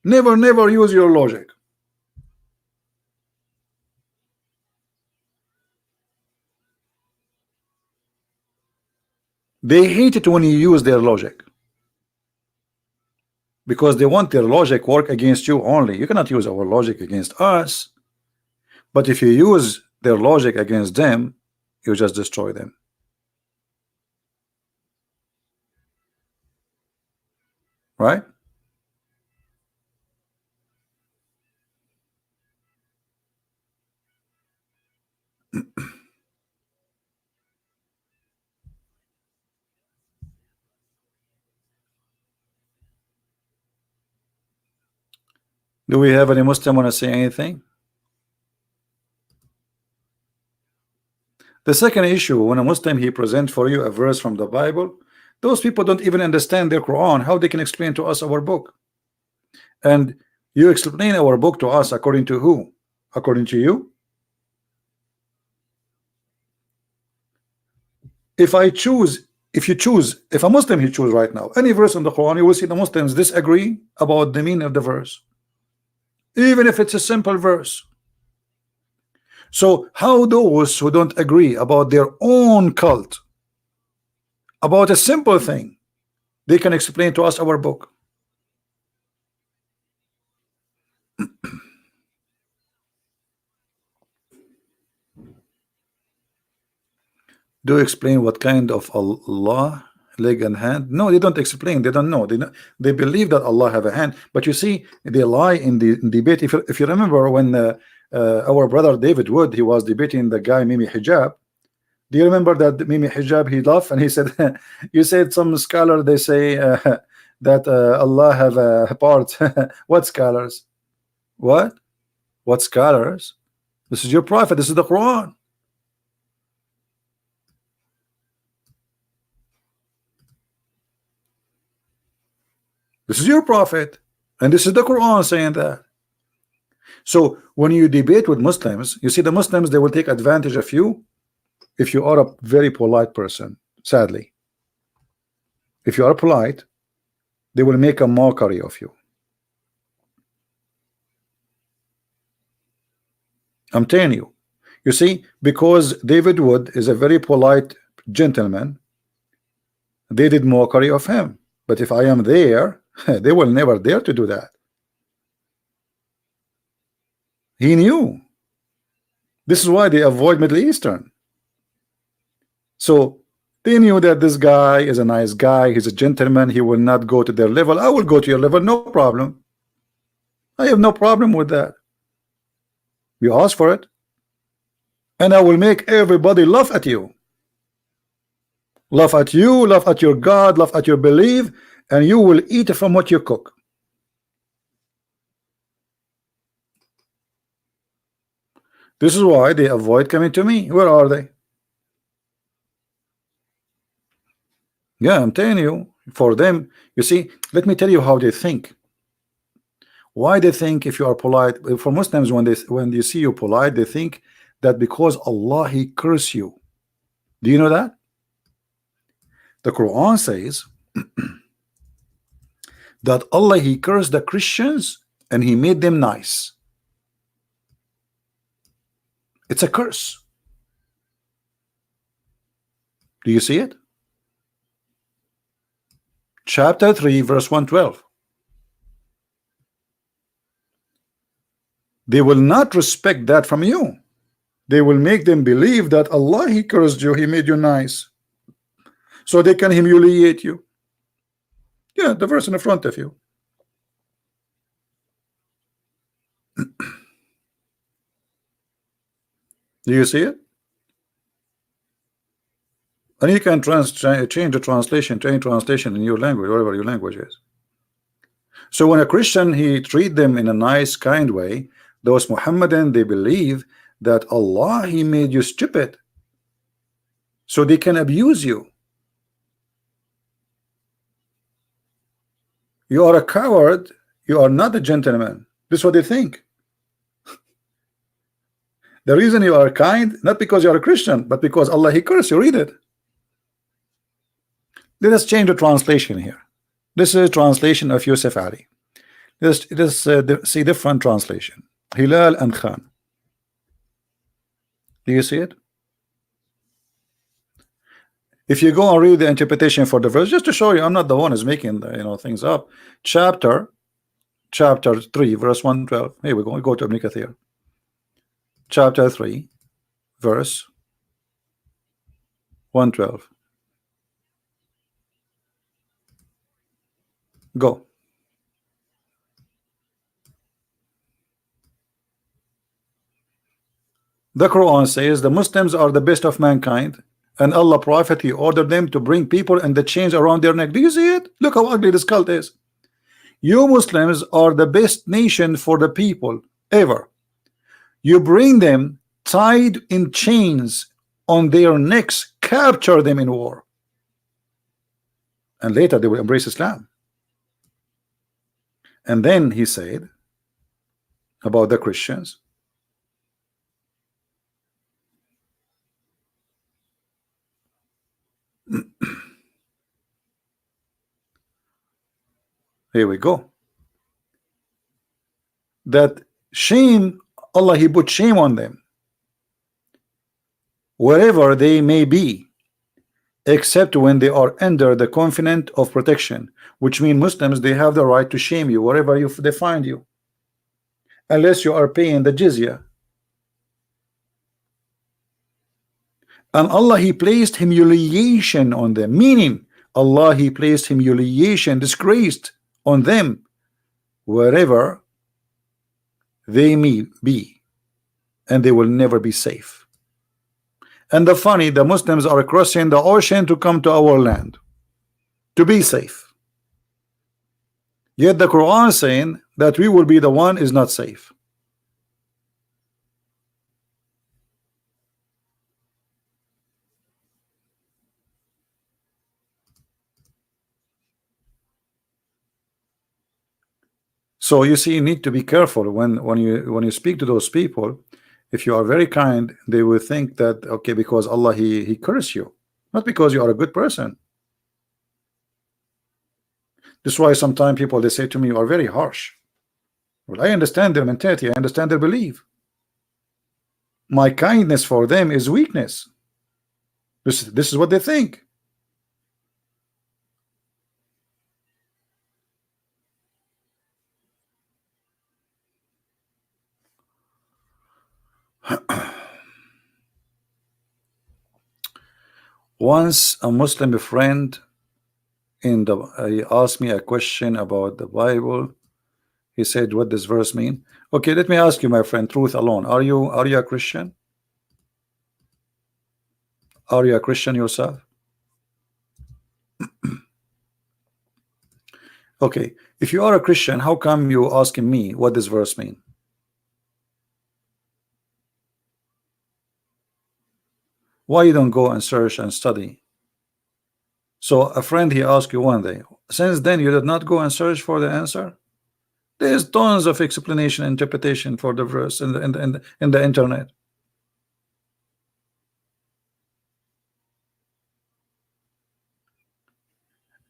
Never use your logic. They hate it when you use their logic, because they want their logic work against you only. You cannot use our logic against us, but if you use their logic against them, you just destroy them. Right? Do we have any Muslim want to say anything? The second issue, when a Muslim he presents for you a verse from the Bible, those people don't even understand their Quran. How they can explain to us our book? And you explain our book to us according to who? According to you? If a Muslim he choose right now any verse in the Quran, you will see the Muslims disagree about the meaning of the verse, even if it's a simple verse. So how those who don't agree about their own cult, about a simple thing, they can explain to us our book? Do explain what kind of Allah, leg and hand? No, they don't explain. They don't know. They believe that Allah have a hand, but you see, they lie in the debate. If you remember when our brother David Wood, he was debating the guy Mimi Hijab. Do you remember that Mimi Hijab? He laughed and he said, "You said some scholar they say that Allah have a part." What scholars? What scholars? This is your prophet. This is the Quran. This is your prophet, and this is the Quran saying that. So when you debate with Muslims, you see the Muslims, they will take advantage of you if you are a very polite person. Sadly, if you are polite, they will make a mockery of you. I'm telling you. You see, because David Wood is a very polite gentleman, They did mockery of him. But if I am there, they will never dare to do that. He knew. This is why they avoid Middle Eastern. So they knew that this guy is a nice guy, he's a gentleman, he will not go to their level. I will go to your level, no problem. I have no problem with that. You ask for it, and I will make everybody laugh at you. Laugh at you, laugh at your God, laugh at your belief, and you will eat from what you cook. This is why they avoid coming to me. Where are they? Yeah, I'm telling you, for them, you see, let me tell you how they think. Why they think if you are polite. For Muslims, when they see you polite, they think that because Allah He curse you. Do you know that? The Quran says that Allah He cursed the Christians and He made them nice. It's a curse. Do you see it? Chapter 3 verse 112. They will not respect that from you. They will make them believe that Allah He cursed you, He made you nice, so they can humiliate you. Yeah, the verse in the front of you. Do you see it? And you can change the translation to any translation in your language, whatever your language is. So when a Christian, he treat them in a nice, kind way, those Mohammedan, they believe that Allah He made you stupid, so they can abuse you. You are a coward, you are not a gentleman. This is what they think. The reason you are kind, not because you are a Christian, but because Allah He cursed you. Read it. Let us change the translation here. This is a translation of Yusuf Ali. Let's see different translation. Hilal and Khan. Do you see it? If you go and read the interpretation for the verse, just to show you, I'm not the one who's making the, things up. Chapter 3, verse 112. Here we go. We go to Ibn Kathir. Chapter 3, verse 112. Go. The Quran says the Muslims are the best of mankind, and Allah Prophet He ordered them to bring people and the chains around their neck. Do you see it? Look how ugly this cult is. You Muslims are the best nation for the people ever. You bring them tied in chains on their necks, capture them in war, and later they will embrace Islam. And then he said about the Christians, here we go, that shame, Allah He put shame on them wherever they may be, except when they are under the covenant of protection, which means Muslims, they have the right to shame you wherever they find you, unless you are paying the jizya. And Allah He placed humiliation on them, meaning Allah He placed humiliation, disgraced on them wherever they may be, and they will never be safe. And the funny, the Muslims are crossing the ocean to come to our land to be safe, yet the Quran is saying that we will be the one is not safe. So you see, you need to be careful when you speak to those people. If you are very kind, they will think that okay, because Allah he cursed you, not because you are a good person. This is why sometimes people, they say to me, you are very harsh. Well, I understand their mentality, I understand their belief. My kindness for them is weakness. This is what they think. Once a Muslim friend he asked me a question about the Bible. He said, what does verse mean? Okay, let me ask you, my friend, truth alone. Are you a Christian? Are you a Christian yourself? Okay, if you are a Christian, how come you asking me what does verse mean? Why you don't go and search and study? So a friend, he asked you one day. Since then, you did not go and search for the answer? There's tons of explanation, interpretation for the verse in the internet.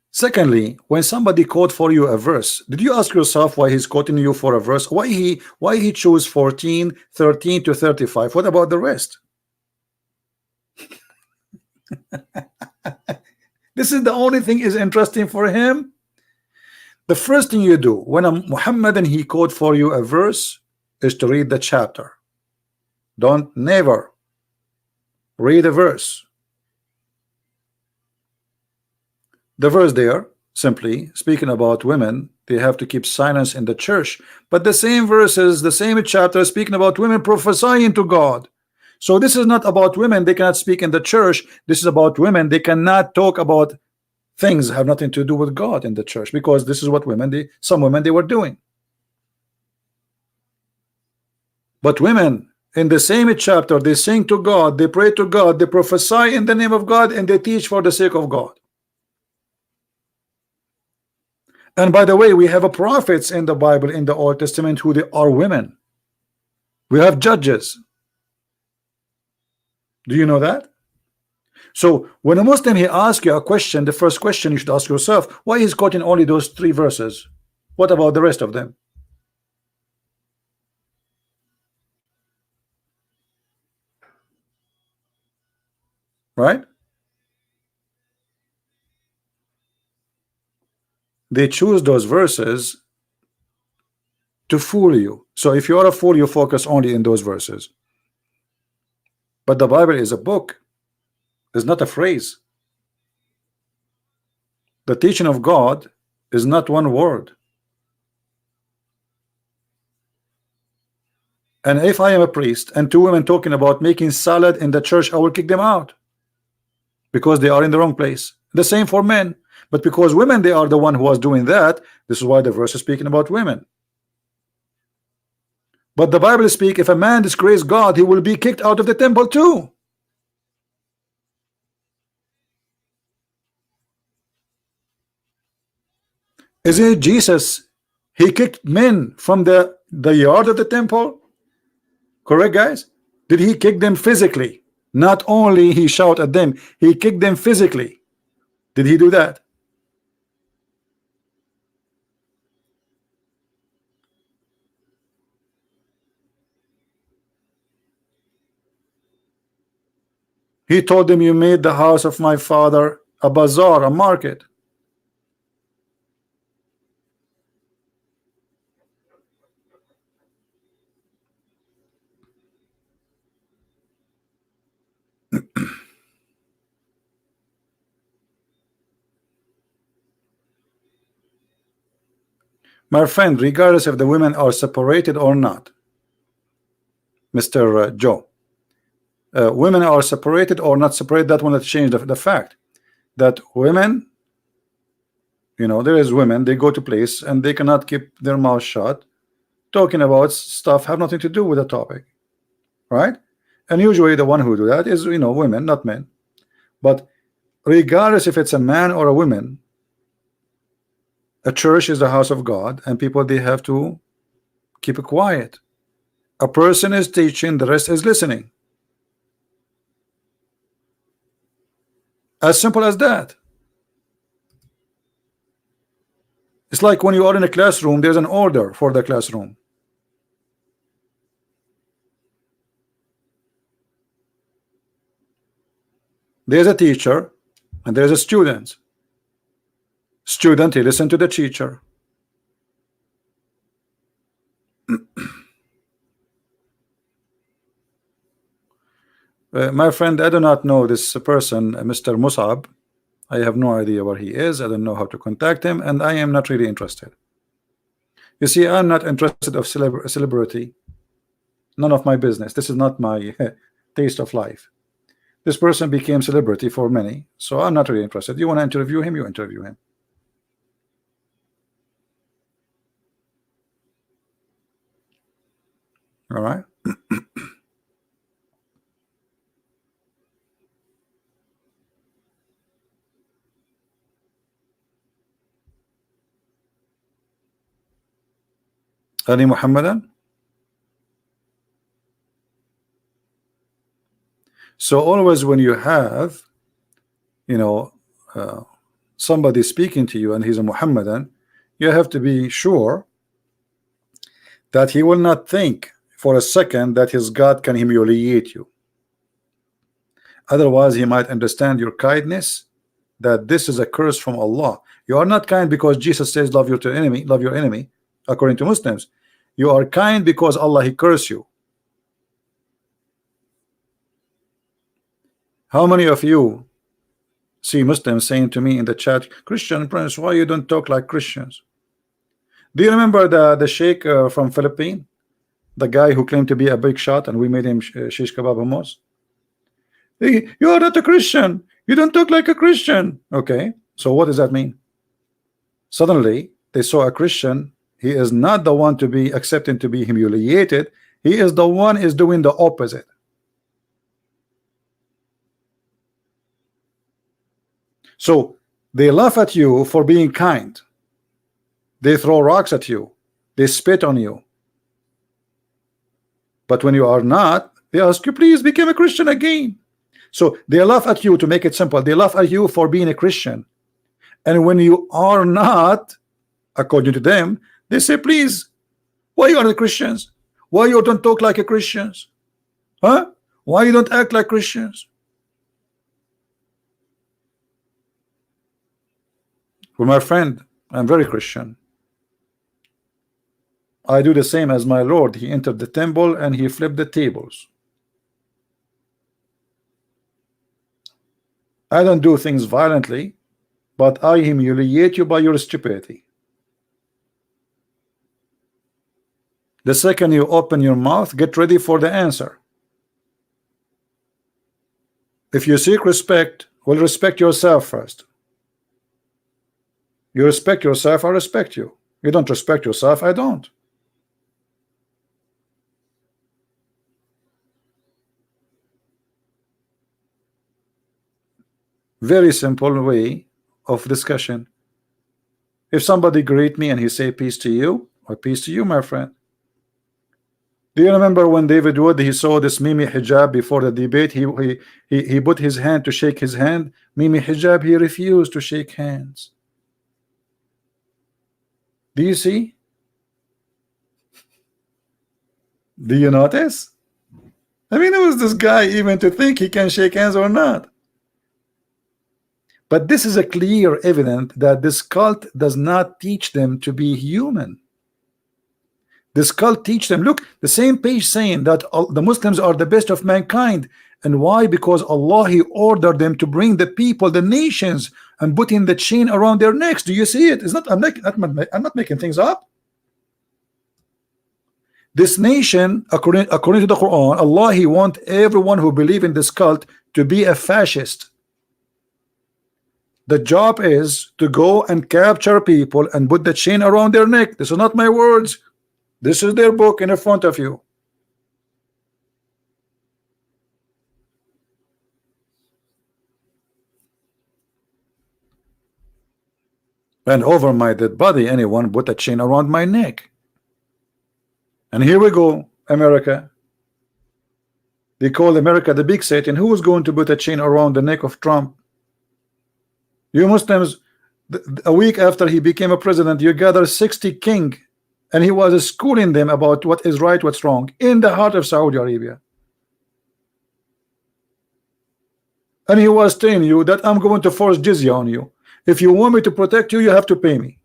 Secondly, when somebody quote for you a verse, did you ask yourself why he's quoting you for a verse? Why he chose 14, 13 to 35? What about the rest? This is the only thing is interesting for him. The first thing you do when a Mohammedan he quote for you a verse is to read the chapter. Don't never read a verse. The verse there simply speaking about women, they have to keep silence in the church, but the same verses, the same chapter speaking about women prophesying to God. So this is not about women, they cannot speak in the church. This is about women, they cannot talk about things have nothing to do with God in the church, because this is what some women they were doing. But women in the same chapter, they sing to God, they pray to God, they prophesy in the name of God, and they teach for the sake of God. And by the way, we have a prophets in the Bible in the Old Testament who they are women. We have judges. Do you know that? So when a Muslim he asks you a question, the first question you should ask yourself, why he's quoting only those 3 verses? What about the rest of them? Right? They choose those verses to fool you. So if you're a fool, you focus only in those verses. But the Bible is a book, it's not a phrase. The teaching of God is not one word. And if I am a priest and 2 women talking about making salad in the church, I will kick them out because they are in the wrong place. The same for men, but because women they are the one who was doing that, this is why the verse is speaking about women. But the Bible speaks, if a man disgraces God, he will be kicked out of the temple too. Isn't it Jesus? He kicked men from the yard of the temple. Correct, guys? Did he kick them physically? Not only he shout at them, he kicked them physically. Did he do that? He told them, you made the house of my father a bazaar, a market. My friend, regardless if the women are separated or not, Mr. Joe, women are separated or not separated, that will not change the fact that women, you know, there is women, they go to place and they cannot keep their mouth shut, talking about stuff have nothing to do with the topic, right? And usually the one who do that is, you know, women, not men. But regardless if it's a man or a woman, a church is the house of God, and people they have to keep it quiet. A person is teaching, the rest is listening. As simple as that. It's like when you are in a classroom, there's an order for the classroom. There's a teacher and there's a student. Student, he listen to the teacher. My friend, I do not know this person, Mr. Musab. I have no idea where he is. I don't know how to contact him, and I am not really interested. You see, I'm not interested of celebrity. None of my business. This is not my taste of life. This person became celebrity for many, so I'm not really interested. You want to interview him, you interview him. All right. Any Mohammedan? So always when you have, you know, somebody speaking to you and he's a Mohammedan, you have to be sure that he will not think for a second that his God can humiliate you. Otherwise, he might understand your kindness, that this is a curse from Allah. You are not kind because Jesus says love your enemy, love your enemy, according to Muslims. You are kind because Allah he curse you. How many of you see Muslims saying to me in the chat, Christian Prince, why you don't talk like Christians? Do you remember the sheikh from Philippines, the guy who claimed to be a big shot and we made him shish kebab hummus? You are not a Christian, you don't talk like a Christian. Okay, so what does that mean? Suddenly they saw a Christian. He is not the one to be accepting to be humiliated. He is the one is doing the opposite. So they laugh at you for being kind. They throw rocks at you. They spit on you. But when you are not, they ask you, please become a Christian again. So they laugh at you, to make it simple. They laugh at you for being a Christian. And when you are not, according to them, they say, please, why you are the Christians? Why you don't talk like a Christians? Huh? Why you don't act like Christians? Well, my friend, I'm very Christian. I do the same as my Lord. He entered the temple and he flipped the tables. I don't do things violently, but I humiliate you by your stupidity. The second you open your mouth, get ready for the answer. If you seek respect, well, respect yourself first. You respect yourself, I respect you. You don't respect yourself, I don't. Very simple way of discussion. If somebody greet me and he say peace to you, or peace to you, my friend. Do you remember when David Wood, he saw this Mimi Hijab before the debate? He put his hand to shake his hand. Mimi Hijab, he refused to shake hands. Do you see? Do you notice? I mean, who is this guy even to think he can shake hands or not? But this is a clear evidence that this cult does not teach them to be human. This cult teach them, look, the same page saying that the Muslims are the best of mankind. And why? Because Allah, he ordered them to bring the people, the nations, and putting the chain around their necks. Do you see it? It's not, I'm not making things up. This nation, according to the Quran, Allah, he want everyone who believe in this cult to be a fascist. The job is to go and capture people and put the chain around their neck. This is not my words. This is their book in front of you. And over my dead body, anyone put a chain around my neck. And here we go, America. They call America the big Satan. Who is going to put a chain around the neck of Trump? You Muslims, a week after he became a president, you gather 60 king, and he was schooling them about what is right, what's wrong, in the heart of Saudi Arabia. And he was telling you that I'm going to force jizya on you. If you want me to protect you, you have to pay me.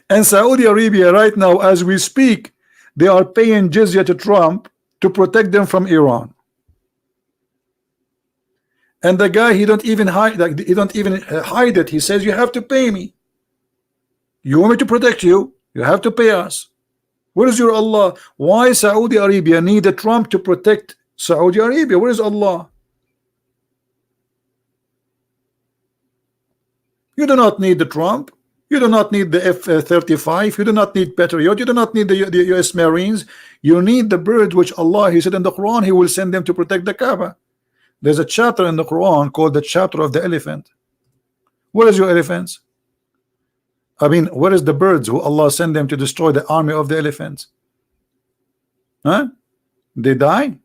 And Saudi Arabia right now, as we speak, they are paying jizya to Trump to protect them from Iran. And the guy, he don't even hide, like, he don't even hide it. He says, you have to pay me. You want me to protect you? You have to pay us. Where is your Allah? Why Saudi Arabia needed Trump to protect Saudi Arabia? Where is Allah? You do not need the Trump. You do not need the F-35. You do not need Patriot. You do not need the US Marines. You need the birds which Allah, He said in the Quran, He will send them to protect the Kaaba. There's a chapter in the Quran called the chapter of the elephant. Where is your elephants? I mean, where is the birds who Allah sent them to destroy the army of the elephants? Huh? They die?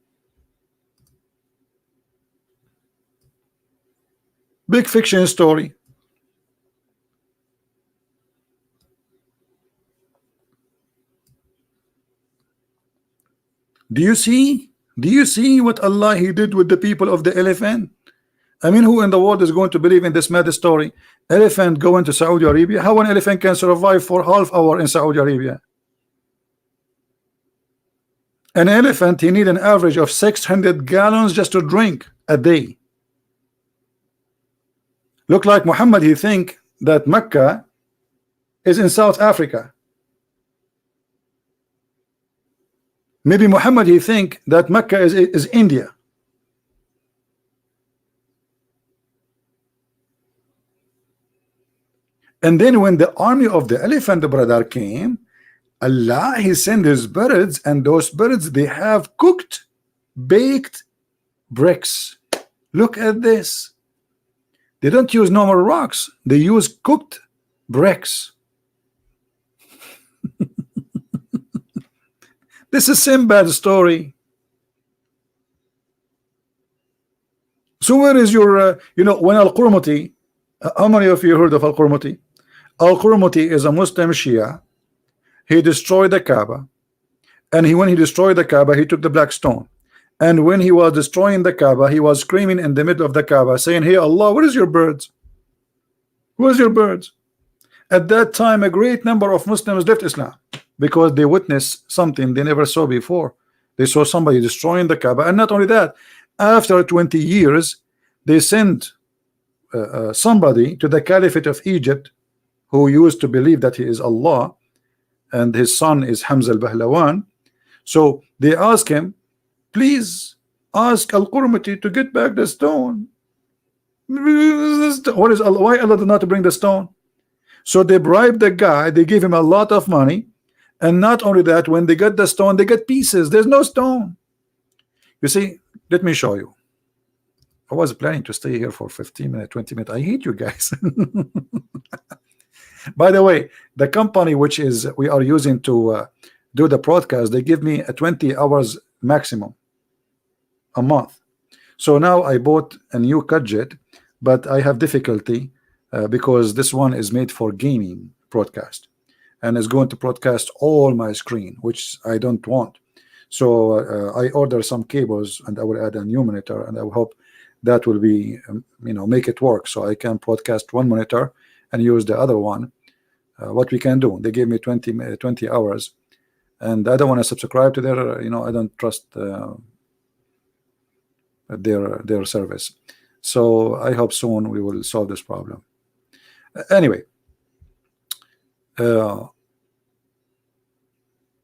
Big fiction story. Do you see? Do you see what Allah He did with the people of the elephant? I mean, who in the world is going to believe in this mad story? Elephant going to Saudi Arabia? How an elephant can survive for half hour in Saudi Arabia? An elephant, he need an average of 600 gallons just to drink a day. Look like Muhammad, he think that Mecca is in South Africa. Maybe Muhammad, he think that Mecca is India. And then when the army of the elephant, brother, came, Allah, He sent His birds, and those birds, they have cooked, baked bricks. Look at this. They don't use normal rocks. They use cooked bricks. This is Sinbad story. So where is your, you know, when Al-Qurmuti, how many of you heard of Al-Qurmuti? Al-Qurmuti is a Muslim Shia. He destroyed the Kaaba, and when he destroyed the Kaaba, he took the black stone. And when he was destroying the Kaaba, he was screaming in the middle of the Kaaba, saying, "Hey Allah, where is your birds? Where's your birds?" At that time, a great number of Muslims left Islam because they witnessed something they never saw before. They saw somebody destroying the Kaaba, and not only that, after 20 years, they sent somebody to the Caliphate of Egypt who used to believe that he is Allah, and his son is Hamza al-Bahlawan. So they ask him, please ask Al-Qurmuti to get back the stone. What is Allah? Why Allah did not bring the stone? So they bribed the guy, they gave him a lot of money, and not only that, when they get the stone, they get pieces. There's no stone. You see, let me show you. I was planning to stay here for 15 minutes, 20 minutes. I hate you guys. By the way, the company which is we are using to do the broadcast, they give me a 20 hours maximum a month. So now I bought a new gadget, but I have difficulty because this one is made for gaming broadcast, and is going to broadcast all my screen, which I don't want. So I order some cables, and I will add a new monitor, and I hope that will be you know, make it work so I can broadcast one monitor and use the other one. What we can do, they gave me 20 hours, and I don't want to subscribe to their, you know, I don't trust their service. So I hope soon we will solve this problem. Anyway,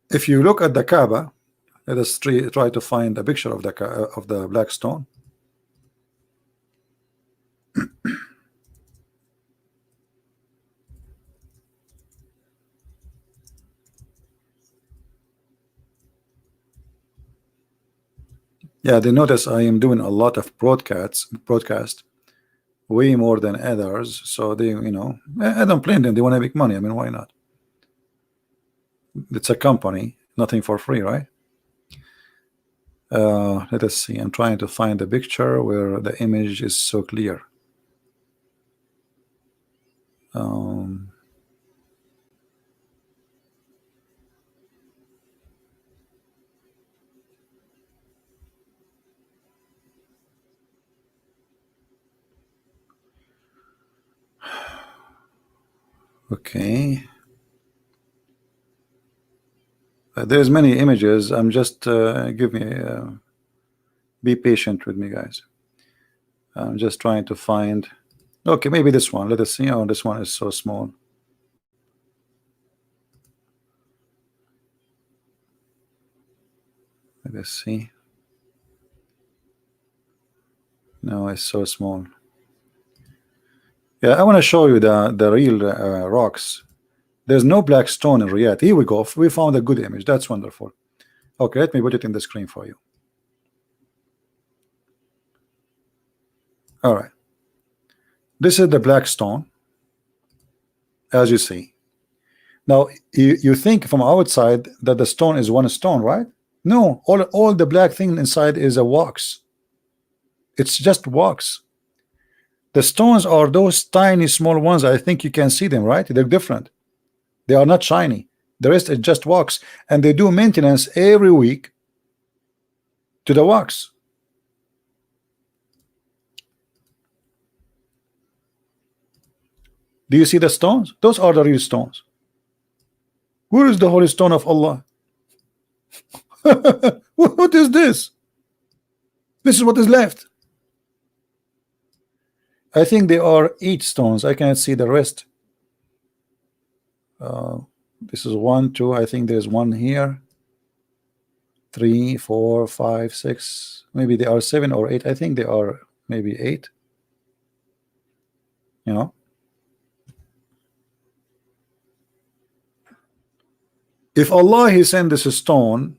if you look at the Kaaba, let us try to find a picture of the black stone. Yeah, they notice I am doing a lot of broadcast, way more than others. So they, you know, I don't blame them. They want to make money. I mean, why not? It's a company, nothing for free, right? Let us see. I'm trying to find a picture where the image is so clear. Okay. There's many images. I'm just give me be patient with me, guys. I'm just trying to find. Okay, maybe this one. Let us see. Oh, this one is so small. Let us see. No, it's so small. Yeah, I want to show you the real rocks. There's no black stone in Riyadh. Here we go. We found a good image. That's wonderful. Okay, let me put it in the screen for you. All right. This is the black stone, as you see. Now, you think from outside that the stone is one stone, right? No, all the black thing inside is a wax. It's just wax. The stones are those tiny small ones. I think you can see them, right? They're different. They are not shiny. The rest is just wax, and they do maintenance every week to the wax. Do you see the stones? Those are the real stones. Where is the holy stone of Allah? What is this? This is what is left. I think there are 8 stones. I cannot see the rest. This is 1, 2. I think there's 1 here. 3, 4, 5, 6. Maybe they are 7 or 8. I think they are maybe 8. You know. If Allah He sent this stone,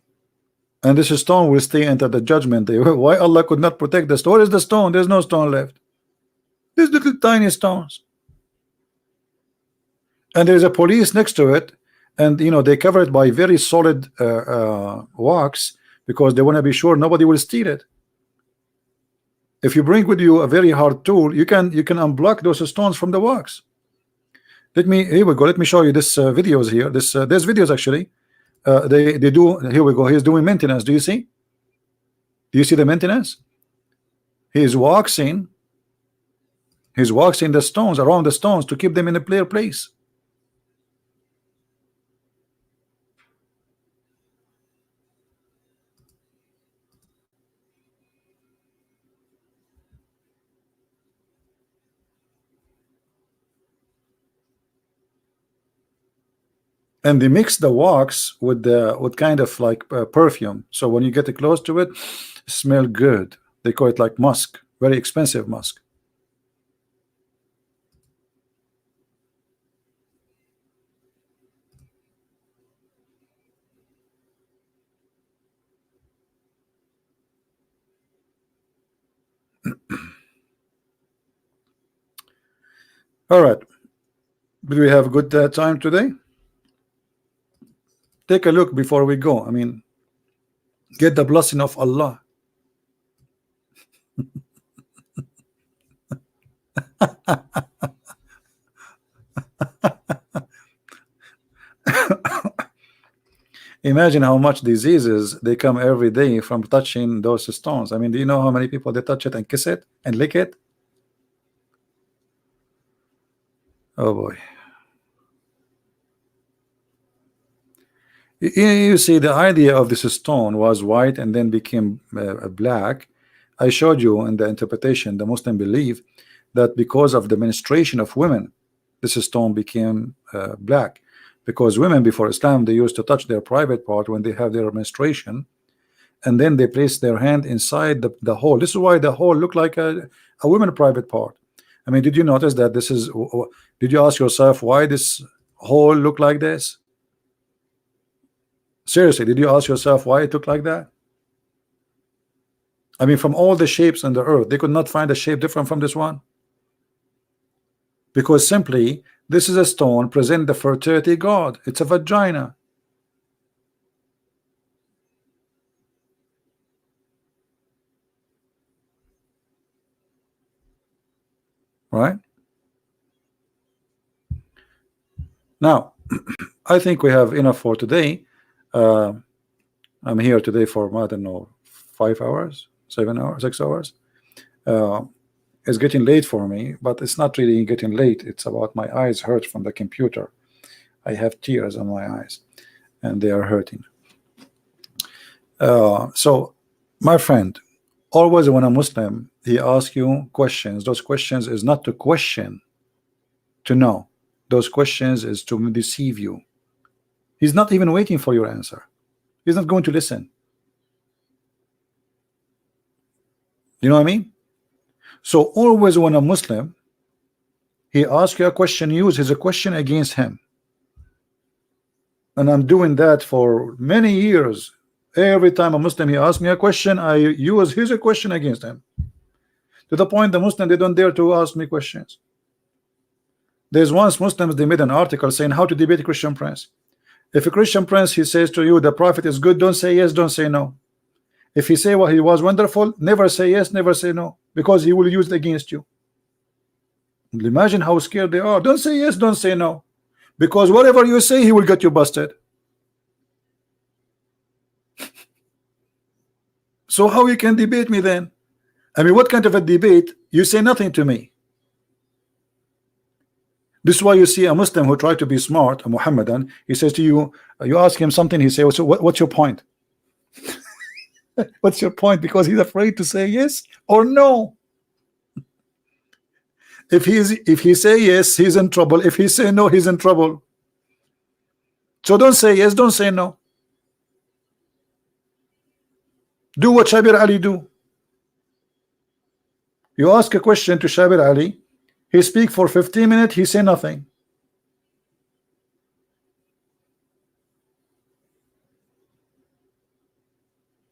and this stone will stay until the judgment day, why Allah could not protect the stone? Where is the stone? There's no stone left. These little tiny stones, and there's a police next to it, and you know they cover it by very solid wax because they want to be sure nobody will steal it. If you bring with you a very hard tool, you can unblock those stones from the wax. Here we go. Let me show you this videos here. There's videos actually. They do. Here we go. He's doing maintenance. Do you see? Do you see the maintenance? He's waxing. He's waxing the stones around the stones to keep them in a clear place. And they mix the wax with kind of like perfume. So when you get close to it, smell good. They call it like musk, very expensive musk. All right. Did we have a good time today? Take a look before we go. I mean, get the blessing of Allah. Imagine how much diseases they come every day from touching those stones. I mean, do you know how many people they touch it and kiss it and lick it? Oh boy. You see, the idea of this stone was white and then became black. I showed you in the interpretation, the Muslim believe that because of the menstruation of women, this stone became black. Because women before Islam, they used to touch their private part when they have their menstruation, and then they place their hand inside the hole. This is why the hole looked like a woman's private part. I mean, did you notice that this is? Did you ask yourself why this hole looked like this? Seriously, did you ask yourself why it looked like that? I mean, from all the shapes on the earth, they could not find a shape different from this one. Because simply, this is a stone present the fertility god. It's a vagina. Right? Now, I think we have enough for today. I'm here today for, I don't know, 5 hours, 7 hours, 6 hours. It's getting late for me, but it's not really getting late. It's about my eyes hurt from the computer. I have tears on my eyes and they are hurting. So, my friend, always when a Muslim he asks you questions, those questions is not to question, to know. Those questions is to deceive you. He's not even waiting for your answer. He's not going to listen. You know what I mean? So always when a Muslim he asks you a question, use his question against him. And I'm doing that for many years. Every time a Muslim he asks me a question, I use his question against him. To the point the Muslim they don't dare to ask me questions. There's once Muslims they made an article saying how to debate a Christian prince. If a Christian prince he says to you the prophet is good, don't say yes, don't say no. If he say he was wonderful, never say yes, never say no, because he will use it against you. Imagine how scared they are. Don't say yes, don't say no, because whatever you say he will get you busted. So how you can debate me then? I mean, what kind of a debate? You say nothing to me. This is why you see a Muslim who try to be smart, a Mohammedan, he says to you, you ask him something, he says, what's your point? What's your point? Because he's afraid to say yes or no. If he say yes, he's in trouble. If he say no, he's in trouble. So don't say yes, don't say no. Do what Shabir Ali do. You ask a question to Shabir Ali, he speak for 15 minutes, he say nothing.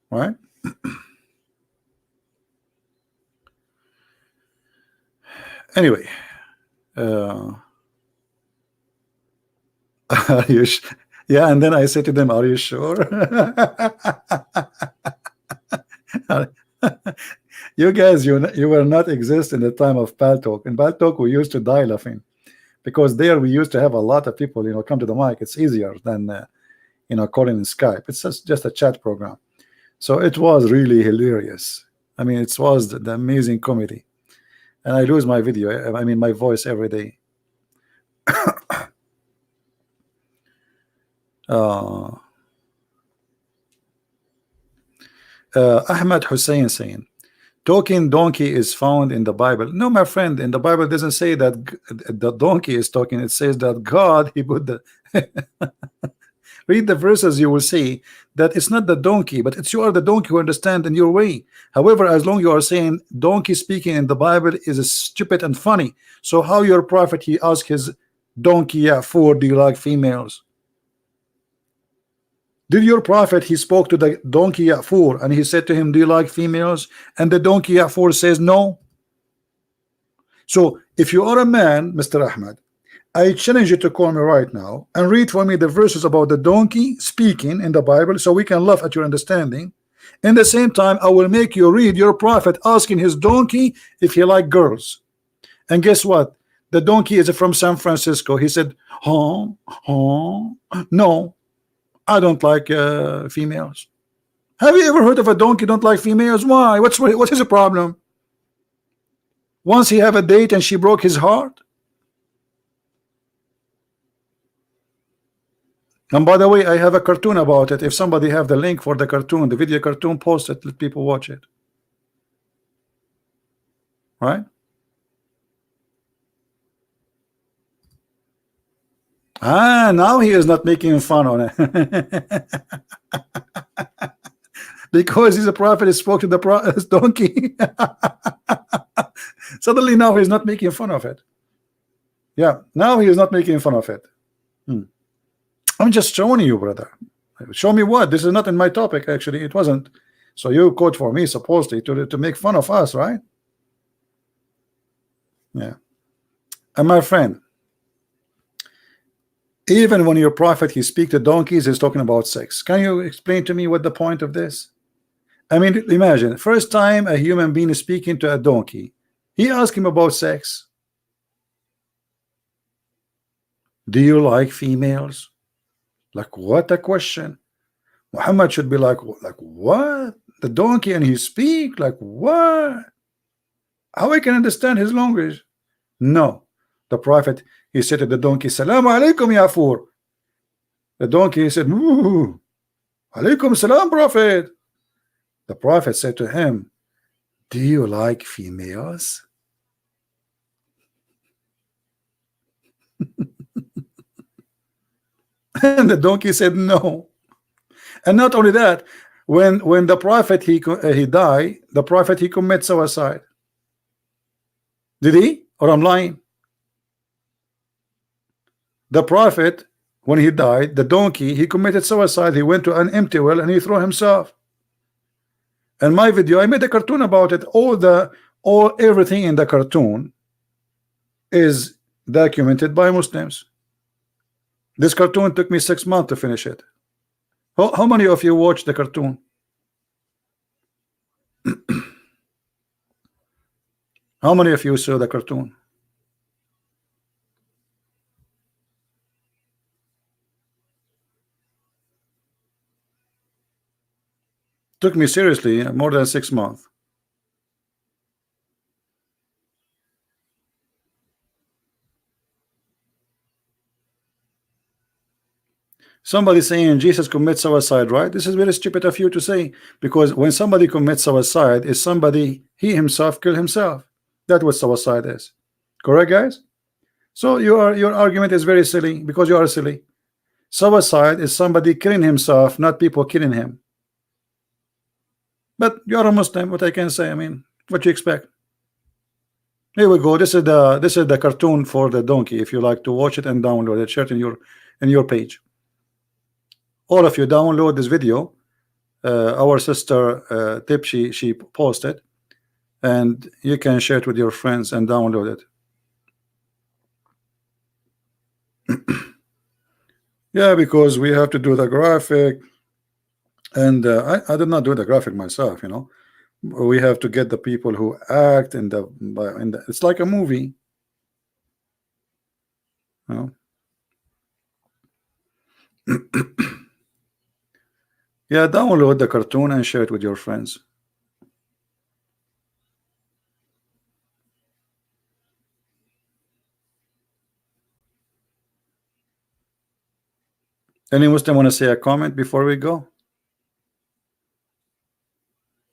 Right? Anyway, are you yeah, and then I say to them, are you sure? You guys, you were not exist in the time of Paltalk. In Paltalk we used to die laughing, because there we used to have a lot of people, you know, come to the mic. It's easier than you know, calling in Skype. It's just a chat program. So it was really hilarious. I mean, it was the amazing comedy. And I lose my video, I mean my voice every day. Ahmad Hussein saying, talking donkey is found in the Bible. No, my friend, in the Bible doesn't say that the donkey is talking. It says that God, he put the read the verses, you will see that it's not the donkey, but it's you are the donkey who understand in your way. However, as long you are saying donkey speaking in the Bible is stupid and funny, so how your prophet he asked his donkey, yeah, for do you like females? Did your prophet he spoke to the donkey Ya'fur and he said to him, do you like females? And the donkey Ya'fur says no. So if you are a man, Mr. Ahmad, I challenge you to call me right now and read for me the verses about the donkey speaking in the Bible, so we can laugh at your understanding. In the same time, I will make you read your prophet asking his donkey if he like girls. And guess what? The donkey is from San Francisco. He said, no, I don't like females. Have you ever heard of a donkey don't like females? Why? What's his problem? Once he have a date and she broke his heart. And by the way, I have a cartoon about it. If somebody have the link for the cartoon, the video cartoon, post it, let people watch it. Right? Ah, now he is not making fun on it. Because he's a prophet, he spoke to the donkey. Suddenly now he's not making fun of it. Yeah, now he is not making fun of it. I'm just showing you, brother. Show me what? This is not in my topic, actually. It wasn't. So you quote for me, supposedly, to make fun of us, right? Yeah. And my friend, even when your prophet he speak to donkeys, he's talking about sex. Can you explain to me what the point of this? I mean, imagine first time a human being is speaking to a donkey, he asked him about sex. Do you like females? Like, what a question. Muhammad should be like what? The donkey and he speak like what? How I can understand his language? No. The prophet he said to the donkey, Salaam alaikum Ya'fur. The donkey he said, Alaikum salam, prophet. The Prophet said to him, do you like females? And the donkey said no. And not only that, when the Prophet he died, the Prophet he commit suicide. Did he? Or I'm lying? The Prophet, when he died, the donkey, he committed suicide. He went to an empty well and he threw himself. In my video, I made a cartoon about it. Everything in the cartoon is documented by Muslims. This cartoon took me 6 months to finish it. How many of you watched the cartoon? How many of you saw the cartoon? Took me seriously more than 6 months. Somebody saying Jesus commits suicide, right? This is very stupid of you to say, because when somebody commits suicide, is somebody he himself kill himself. That's what suicide is. Correct, guys? So your argument is very silly, because you are silly. Suicide is somebody killing himself, not people killing him. But you are a Muslim, what I can say. I mean, what you expect? Here we go. This is the cartoon for the donkey. If you like to watch it and download it, share it in your page. All of you download this video. Our sister Tip, she posted, and you can share it with your friends and download it. Yeah, because we have to do the graphic, and I did not do the graphic myself. You know, we have to get the people who act in the it's like a movie. You know? Yeah, download the cartoon and share it with your friends. Any Muslim want to say a comment before we go?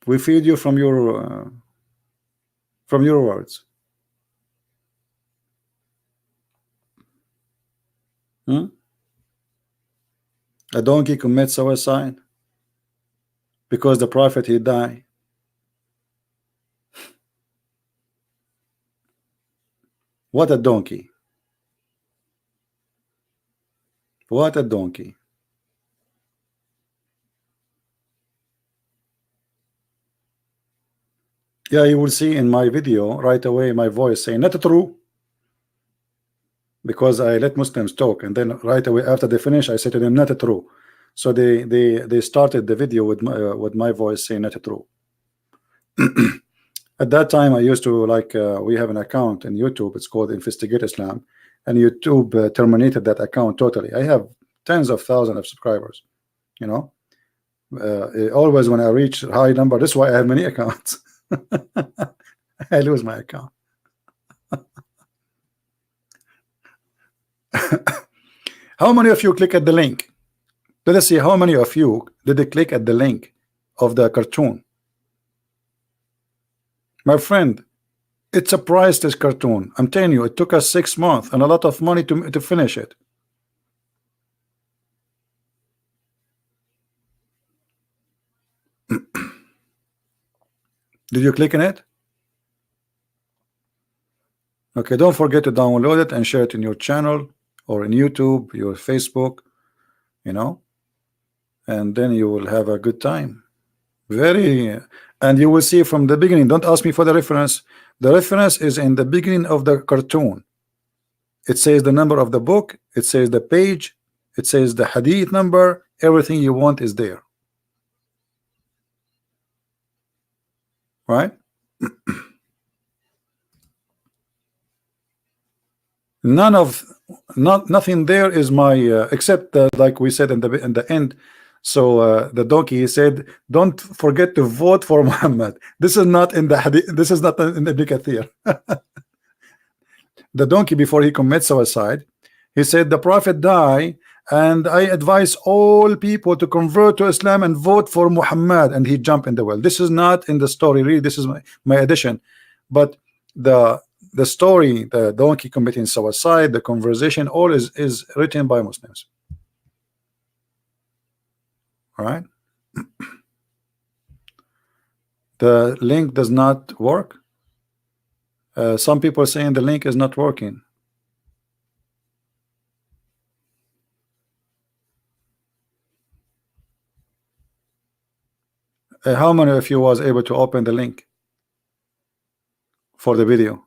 We feed you from your words. A donkey commits suicide because the Prophet he died. What a donkey. What a donkey. Yeah, you will see in my video right away my voice saying not true, because I let Muslims talk, and then right away after they finish I say to them not true. So they started the video with my voice saying not true. At that time I used to we have an account in YouTube, it's called Investigate Islam, and YouTube terminated that account totally. I have tens of thousands of subscribers, you know. Always when I reach a high number, that's why I have many accounts. I lose my account. How many of you click at the link? Let us see how many of you did they click at the link of the cartoon. My friend, it's a priceless cartoon. I'm telling you, it took us 6 months and a lot of money to finish it. Did you click on it? Okay, don't forget to download it and share it in your channel or in YouTube, your Facebook, you know, and then you will have a good time. And you will see from the beginning. Don't ask me for the reference. The reference is in the beginning of the cartoon. It says the number of the book, it says the page, it says the hadith number, everything you want is there. Right? Nothing there is my except like we said in the end. So the donkey said, don't forget to vote for Muhammad. This is not in the hadith, this is not in the Ibn Kathir. The donkey, before he commits suicide, he said the Prophet died and I advise all people to convert to Islam and vote for Muhammad, and he jumped in the well. This is not in the story, really. This is my addition, but the story, the donkey committing suicide, the conversation, all is written by Muslims. All right. The link does not work. Some people are saying the link is not working. How many of you was able to open the link for the video?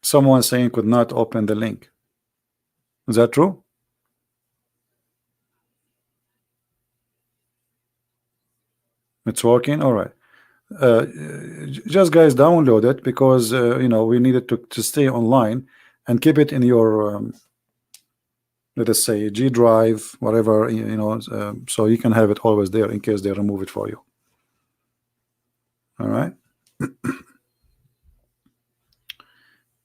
Someone saying could not open the link. Is that true? It's working. All right. Just guys, download it, because you know, we needed to stay online, and keep it in your let us say G drive, whatever, you know, so you can have it always there in case they remove it for you. All right.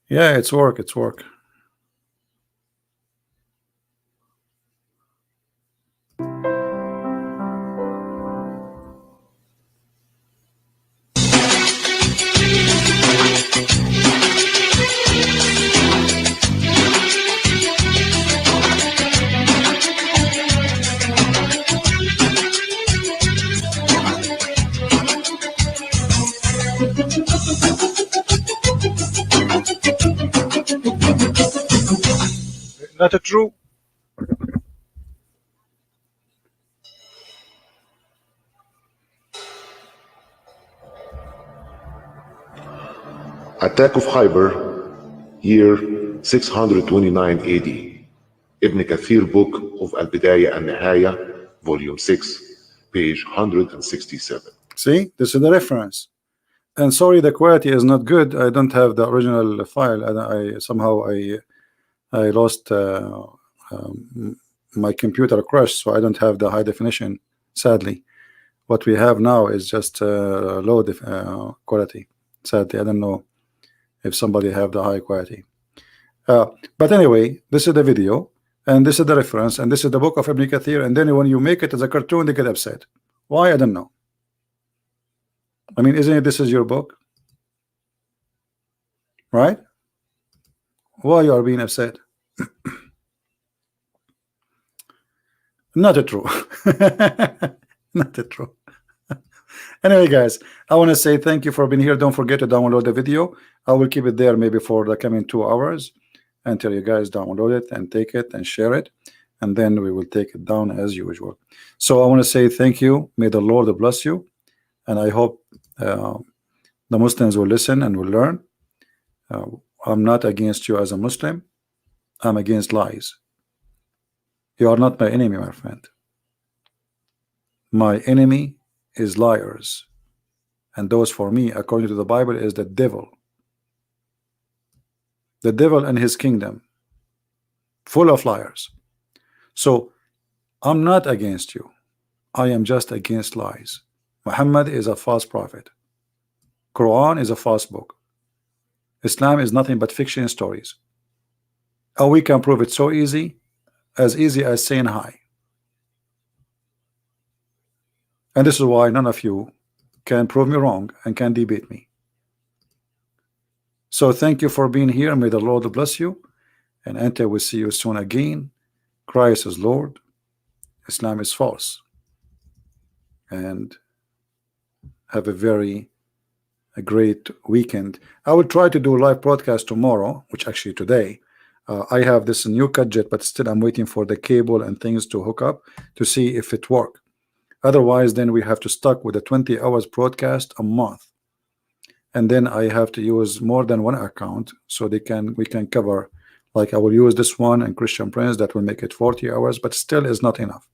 Yeah, it's work. Not true. Attack of Khyber, year 629 AD. Ibn Kathir book of Al-Bidayah and Nihaya, volume 6, page 167. See, this is the reference. And sorry, the quality is not good. I don't have the original file. I somehow I lost my computer crashed, so I don't have the high definition. Sadly, what we have now is just low quality. Sadly, I don't know if somebody have the high quality. But anyway, this is the video, and this is the reference, and this is the book of Ibn Kathir. And then when you make it as a cartoon, they get upset. Why? I don't know. I mean, isn't it this is your book, right? Why you are being upset? Not true. Not true. Anyway, guys, I want to say thank you for being here. Don't forget to download the video. I will keep it there maybe for the coming 2 hours until you guys download it and take it and share it, and then we will take it down as usual. So I want to say thank you. May the Lord bless you, and I hope the Muslims will listen and will learn. I'm not against you as a Muslim. I'm against lies. You are not my enemy, my friend. My enemy is liars, and those for me, according to the Bible, is the devil. The devil and his kingdom, full of liars. So I'm not against you. I am just against lies. Muhammad is a false prophet. Quran is a false book. Islam is nothing but fiction stories. And we can prove it so easy as saying hi. And this is why none of you can prove me wrong and can debate me. So thank you for being here. May the Lord bless you, and until we see you soon again, Christ is Lord, Islam is false. And have a great weekend. I will try to do a live broadcast tomorrow, which actually today. I have this new gadget, but still I'm waiting for the cable and things to hook up to see if it works. Otherwise, then we have to stuck with a 20 hours broadcast a month, and then I have to use more than one account so we can cover. Like I will use this one and Christian Prince, that will make it 40 hours, but still is not enough,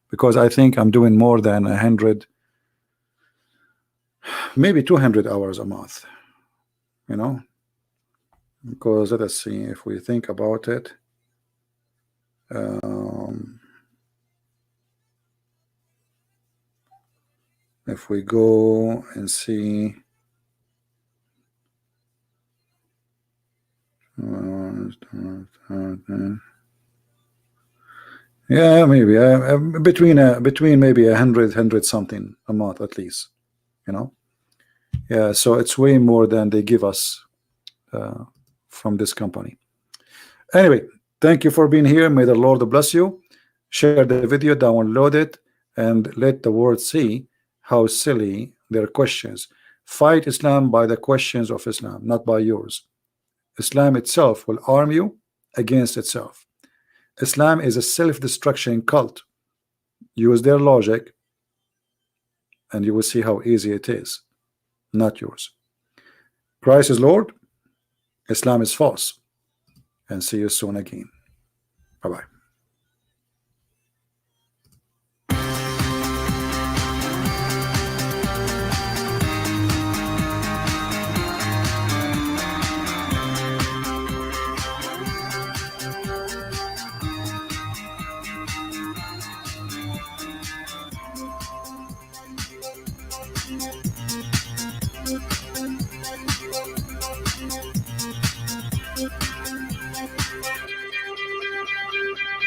because I think I'm doing more than 100, maybe 200 hours a month, you know. Because let us see, if we think about it, if we go and see, Yeah, maybe between maybe 100 something a month at least, you know. Yeah, so it's way more than they give us from this company. Anyway, thank you for being here. May the Lord bless you. Share the video, download it, and let the world see how silly their questions. Fight Islam by the questions of Islam, not by yours. Islam itself will arm you against itself. Islam is a self-destruction cult. Use their logic and you will see how easy it is, not yours. Christ is Lord, Islam is false. And see you soon again. Bye-bye.